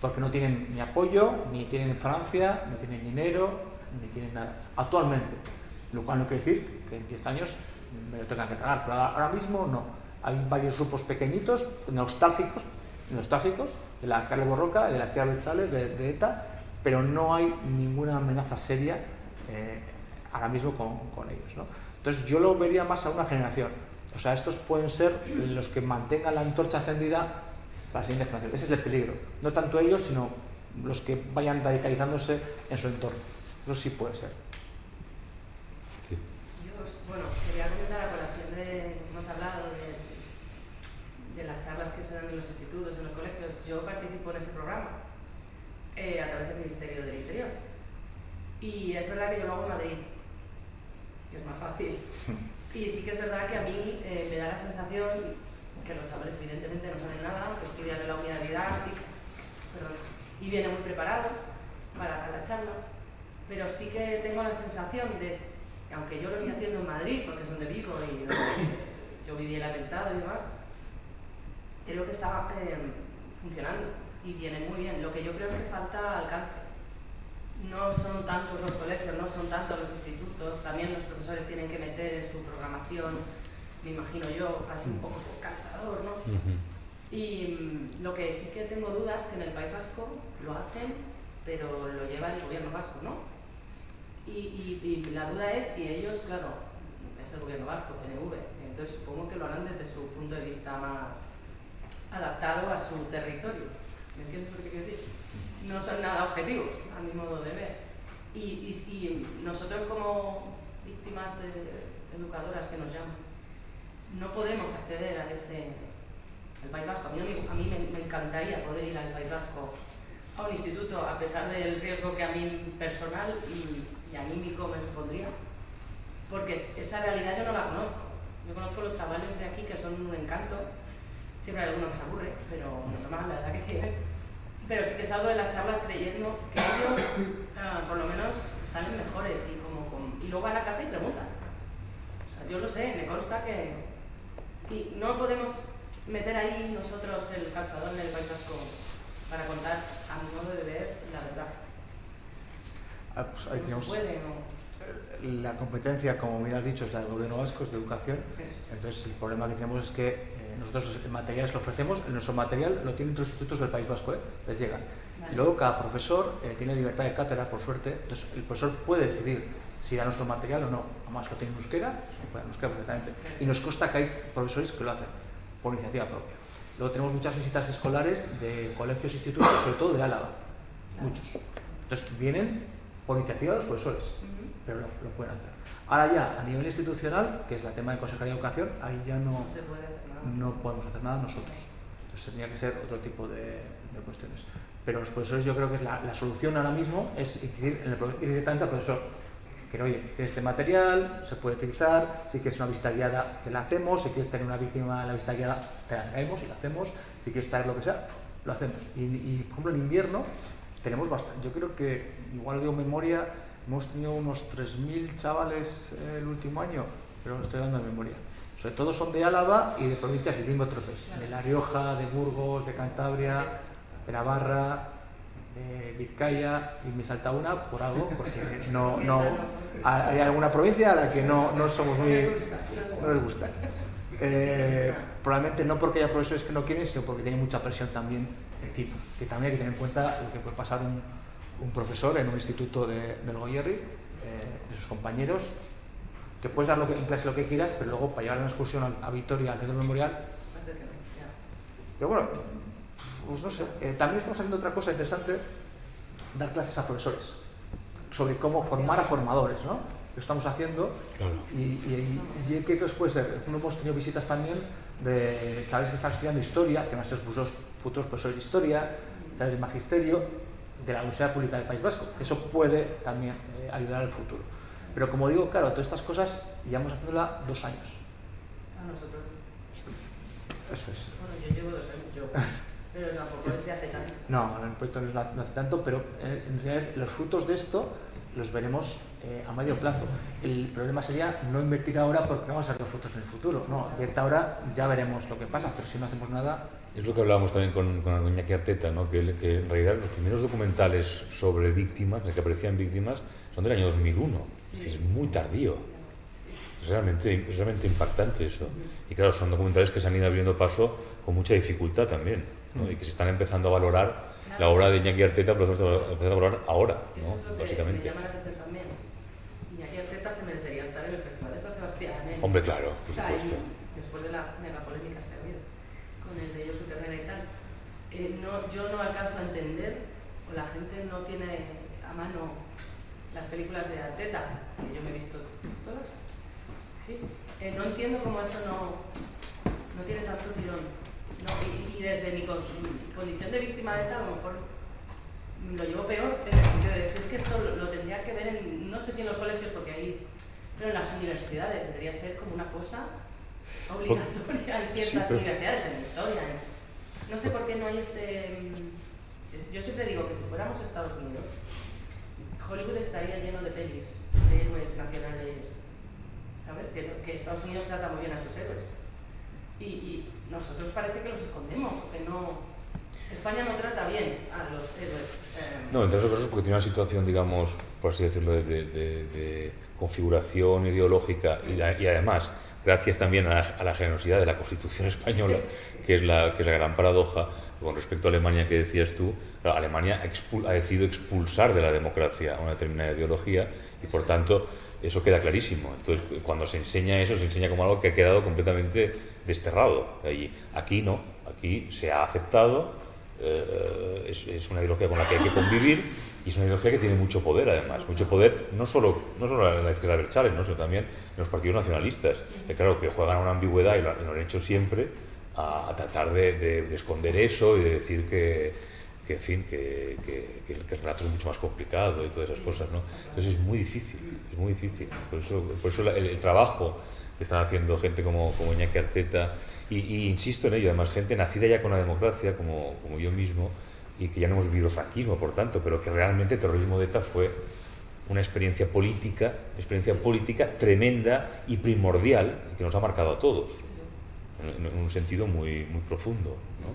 porque no tienen ni apoyo, ni tienen Francia, ni tienen dinero, ni tienen nada. Actualmente, lo cual no quiere decir que en 10 años me lo tengan que tragar, pero ahora mismo no. Hay varios grupos pequeñitos, nostálgicos, de la Kale Borroka, de la Ikasle Abertzale, de ETA, pero no hay ninguna amenaza seria ahora mismo con ellos, ¿no? Entonces yo lo vería más a una generación. O sea, estos pueden ser los que mantengan la antorcha encendida para la siguiente generación. Ese es el peligro. No tanto ellos, sino los que vayan radicalizándose en su entorno. Eso sí puede ser. Sí. Yo, bueno, quería comentar a colación de, hemos hablado de las charlas que se dan en los institutos, en los colegios. Yo participo en ese programa a través del Ministerio del Interior. Y es verdad que yo lo hago en Madrid, que es más fácil. Y sí que es verdad que a mí me da la sensación que los chavales evidentemente no saben nada, aunque estudian en la unidad didáctica, y vienen muy preparados para la charla. Pero sí que tengo la sensación de, aunque yo lo estoy haciendo en Madrid, porque es donde vivo y yo viví el atentado y demás, creo que está funcionando y viene muy bien. Lo que yo creo es que falta alcance. No son tantos los colegios, no son tantos los institutos, también los profesores tienen que meter en su programación, me imagino yo, casi un poco por calzador, ¿no? Y lo que sí que tengo dudas es que en el País Vasco lo hacen, pero lo lleva el gobierno vasco, ¿no? Y la duda es si ellos, claro, es el gobierno vasco, PNV, entonces supongo que lo harán desde su punto de vista más adaptado a su territorio. ¿Me entiendes lo que quiero decir? No son nada objetivos, a mi modo de ver. Y nosotros como víctimas educadoras que nos llaman, no podemos acceder a el País Vasco. A mí me encantaría poder ir al País Vasco a un instituto, a pesar del riesgo que a mí personal y anímico me supondría, porque esa realidad yo no la conozco. Yo conozco los chavales de aquí que son un encanto. Siempre hay alguno que se aburre, pero normal, la verdad que tienen. Pero sí que salgo de las charlas creyendo que ellos, por lo menos, salen mejores y luego van a casa y preguntan. O sea, yo lo sé, me consta que... Y no podemos meter ahí nosotros el calzador en el País Vasco para contar, a mi modo de ver, la verdad. Pues ahí ¿No tenemos... se puede, no? La competencia, como bien has dicho, es la del gobierno vasco, es de educación. Entonces el problema que tenemos es que nosotros el material lo ofrecemos, nuestro material lo tienen los institutos del País Vasco, les llega. Vale. Y luego cada profesor tiene libertad de cátedra, por suerte, entonces el profesor puede decidir si da nuestro material o no. Además lo tiene en euskera, se puede en euskera perfectamente. Y nos consta que hay profesores que lo hacen por iniciativa propia. Luego tenemos muchas visitas escolares de colegios e institutos, sobre todo de Álava, muchos. Entonces vienen por iniciativa de los profesores, pero lo pueden hacer. Ahora ya, a nivel institucional, que es el tema de Consejería de Educación, ahí ya no podemos hacer nada nosotros. Entonces tendría que ser otro tipo de cuestiones. Pero los profesores, yo creo que es la solución ahora mismo es ir directamente al profesor. Que oye, tienes este material, se puede utilizar, si quieres una visita guiada, te la hacemos, si quieres tener una víctima en la visita guiada, te la traemos y la hacemos, si quieres traer lo que sea, lo hacemos. Y por ejemplo, en invierno tenemos bastante. Yo creo que, igual digo memoria, hemos tenido unos 3.000 chavales el último año, pero lo estoy dando de memoria. Sobre todo son de Álava y de provincias limítrofes, de La Rioja, de Burgos, de Cantabria, de Navarra, de Vizcaya, y me salta una por algo, porque no hay alguna provincia a la que no somos muy... no les gusta. Probablemente no porque haya profesores que no quieren, sino porque tienen mucha presión también encima, que también hay que tener en cuenta lo que puede pasar un profesor en un instituto del Goierri, de sus compañeros, que puedes dar en clase lo que quieras, pero luego para llevar una excursión a Vitoria, al centro memorial. Pero bueno, pues no sé, también estamos haciendo otra cosa interesante, dar clases a profesores sobre cómo formar a formadores, ¿no? Lo estamos haciendo. Claro. Y ¿qué os puede ser? Hemos tenido visitas también de chavales que están estudiando historia, que van a ser futuros profesores de historia, chavales de magisterio de la Universidad Pública del País Vasco. Eso puede también ayudar al futuro. Pero como digo, claro, todas estas cosas llevamos haciéndola 2 años. A nosotros. Eso es. Bueno, yo llevo 2 años, pero tampoco desde hace tanto. No, el proyecto no hace tanto, pero en realidad los frutos de esto los veremos a medio plazo. El problema sería no invertir ahora porque no vamos a ver los frutos en el futuro. No, invierte ahora, ya veremos lo que pasa, pero si no hacemos nada... Es lo que hablábamos también con Iñaki Arteta, ¿no? que en realidad los primeros documentales sobre víctimas, los que aparecían víctimas, son del año 2001. Sí. Es muy tardío. Es realmente impactante eso. Y claro, son documentales que se han ido abriendo paso con mucha dificultad también, ¿no? Y que se están empezando a valorar. La obra de Iñaki Arteta, pero se empieza a valorar ahora, ¿no? Eso es lo Básicamente. que me llama la atención también. Iñaki Arteta se merecería estar en el Festival de San Sebastián. Hombre, claro, por o sea, supuesto. Después de las mega polémicas que ha habido con el de Josu Terrera y tal. Yo no alcanzo a entender, o la gente no tiene a mano las películas de Arteta, que yo me he visto todas. ¿Sí? No entiendo cómo eso no tiene tanto tirón. No, y desde mi condición de víctima de esta, a lo mejor lo llevo peor, en el sentido de es que esto lo tendría que ver en, no sé si en los colegios, porque ahí, pero en las universidades debería ser como una cosa obligatoria en ciertas universidades, en la historia. No sé por qué no hay yo siempre digo que si fuéramos a Estados Unidos, Hollywood estaría lleno de pelis, de héroes nacionales, ¿sabes? Que Estados Unidos trata muy bien a sus héroes. Y nosotros parece que los escondemos, que no... España no trata bien a los héroes. No, entre otras cosas porque tiene una situación, digamos, por así decirlo, de configuración ideológica y además, gracias también a la generosidad de la Constitución española, que es la gran paradoja, con respecto a Alemania que decías tú, Alemania ha decidido expulsar de la democracia una determinada ideología y por tanto eso queda clarísimo. Entonces, cuando se enseña eso, se enseña como algo que ha quedado completamente desterrado. Aquí no, aquí se ha aceptado, es una ideología con la que hay que convivir y es una ideología que tiene mucho poder además, mucho poder no solo en la izquierda Berchales, ¿no? Sino también en los partidos nacionalistas, que claro, que juegan a una ambigüedad y lo han hecho siempre a tratar de esconder eso y de decir que en fin, que el relato es mucho más complicado y todas esas cosas, ¿no? Entonces es muy difícil. Por eso el trabajo que están haciendo gente como Iñaki Arteta, y insisto en ello, además gente nacida ya con la democracia, como yo mismo, y que ya no hemos vivido franquismo, por tanto, pero que realmente el terrorismo de ETA fue una experiencia política tremenda y primordial, que nos ha marcado a todos, en un sentido muy, muy profundo, ¿no?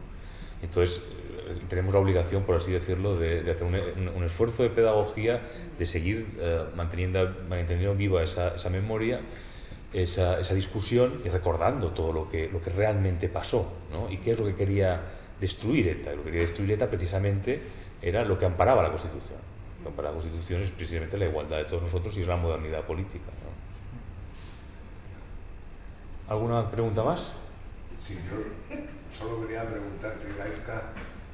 Entonces, tenemos la obligación, por así decirlo, de hacer un esfuerzo de pedagogía, de seguir manteniendo viva esa memoria, esa discusión y recordando todo lo que realmente pasó, ¿no? Y qué es lo que quería destruir ETA. Lo que quería destruir ETA precisamente era lo que amparaba la Constitución. Lo que amparaba la Constitución es precisamente la igualdad de todos nosotros y la modernidad política, ¿no? ¿Alguna pregunta más? Sí, yo solo quería preguntarte, Gaizka,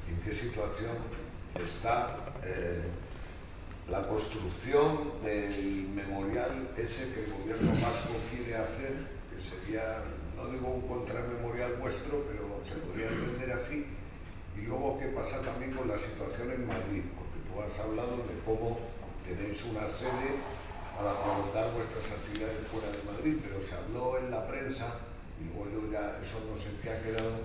¿en qué situación está la construcción del memorial ese que el gobierno vasco quiere hacer, que sería, no digo un contramemorial vuestro, pero se podría entender así? Y luego, ¿qué pasa también con la situación en Madrid? Porque tú has hablado de cómo tenéis una sede para afrontar vuestras actividades fuera de Madrid, pero se habló en la prensa, y luego ya eso no sé qué ha quedado,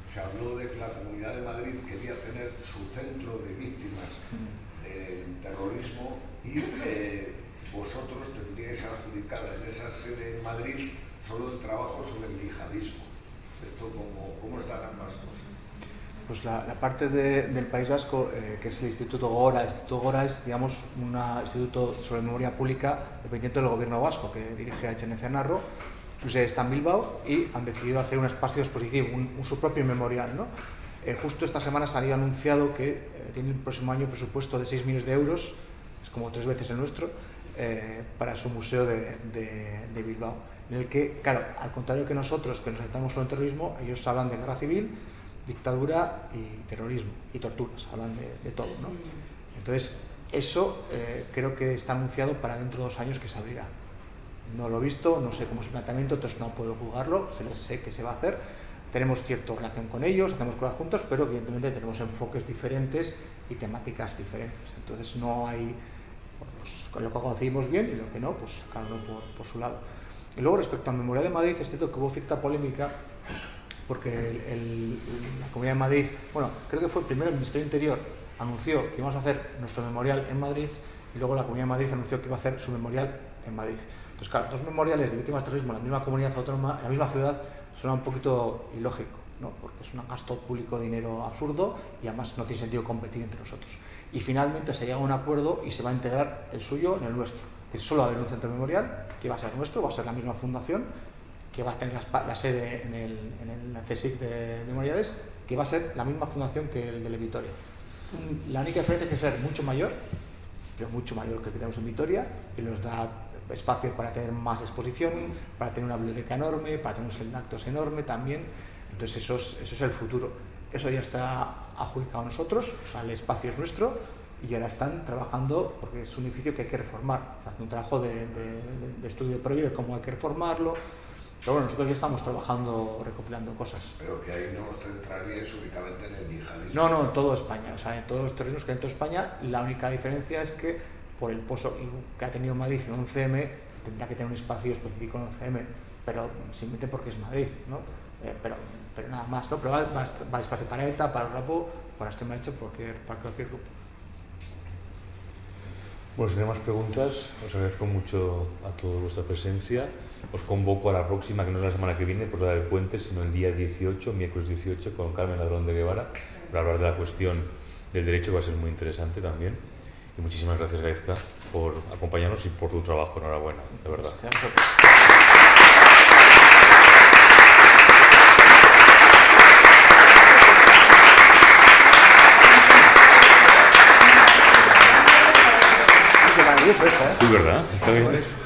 se habló de que la Comunidad de Madrid quería tener su centro de víctimas del terrorismo y vosotros tendríais adjudicada en esa sede en Madrid solo el trabajo sobre el yihadismo. ¿Esto cómo están ambas cosas? Pues la parte del País Vasco, que es el Instituto Gogora. El Instituto Gogora es, digamos, un instituto sobre memoria pública dependiente del gobierno vasco, que dirige a Echenece Narro. Está en Bilbao y han decidido hacer un espacio expositivo, su propio memorial, ¿no? Justo esta semana se había anunciado que tiene el próximo año un presupuesto de 6 millones de euros, es como 3 veces el nuestro, para su museo de Bilbao, en el que, claro, al contrario que nosotros, que nos centramos en el terrorismo, ellos hablan de guerra civil, dictadura y terrorismo, y torturas, hablan de todo, ¿no? Entonces, eso creo que está anunciado para dentro de 2 años que se abrirá. No lo he visto, no sé cómo es el planteamiento, entonces no puedo juzgarlo, sé que se va a hacer. Tenemos cierta relación con ellos, hacemos cosas juntos, pero evidentemente tenemos enfoques diferentes y temáticas diferentes. Entonces no hay, pues, con lo que conocimos bien y lo que no, pues cada uno por su lado. Y luego respecto al Memorial de Madrid, es cierto que hubo cierta polémica porque la Comunidad de Madrid, bueno, creo que fue primero el Ministerio del Interior anunció que íbamos a hacer nuestro memorial en Madrid y luego la Comunidad de Madrid anunció que iba a hacer su memorial en Madrid. Entonces, claro, 2 memoriales de víctimas de terrorismo en la misma comunidad autónoma, en la misma ciudad, suena un poquito ilógico, ¿no? Porque es un gasto público de dinero absurdo y además no tiene sentido competir entre nosotros. Y finalmente se llega a un acuerdo y se va a integrar el suyo en el nuestro. Es decir, solo va a haber un centro memorial que va a ser nuestro, va a ser la misma fundación, que va a tener la sede en el CSIC de Memoriales, que va a ser la misma fundación que el de Vitoria. La única diferencia es que ser mucho mayor, pero mucho mayor que el que tenemos en Vitoria, y nos da espacio para tener más exposición, para tener una biblioteca enorme, para tener un salón de actos enorme también. Entonces eso es el futuro. Eso ya está adjudicado a nosotros, o sea, el espacio es nuestro, y ahora están trabajando, porque es un edificio que hay que reformar. Se hace un trabajo de estudio previo de cómo hay que reformarlo. Pero bueno, nosotros ya estamos trabajando, recopilando cosas. Pero que ahí no os centraríais únicamente en el yihadismo. No, en toda España, o sea, en todos los terrenos que hay en toda España. La única diferencia es que por el pozo que ha tenido Madrid en 11M, tendrá que tener un espacio específico en 11M, pero simplemente porque es Madrid, ¿no? Pero nada más, ¿no? Pero va a espacio para ETA, para el RAPO, para extrema derecha, para cualquier grupo. Bueno, si no hay más preguntas, os agradezco mucho a todos vuestra presencia. Os convoco a la próxima, que no es la semana que viene, por la del puente, sino el día 18, miércoles 18, con Carmen Ladrón de Guevara, para hablar de la cuestión del derecho, que va a ser muy interesante también. Y muchísimas gracias, Gaizka, por acompañarnos y por tu trabajo. Enhorabuena, de verdad. Qué maravilloso esto, ¿eh? Sí, ¿verdad? Está bien.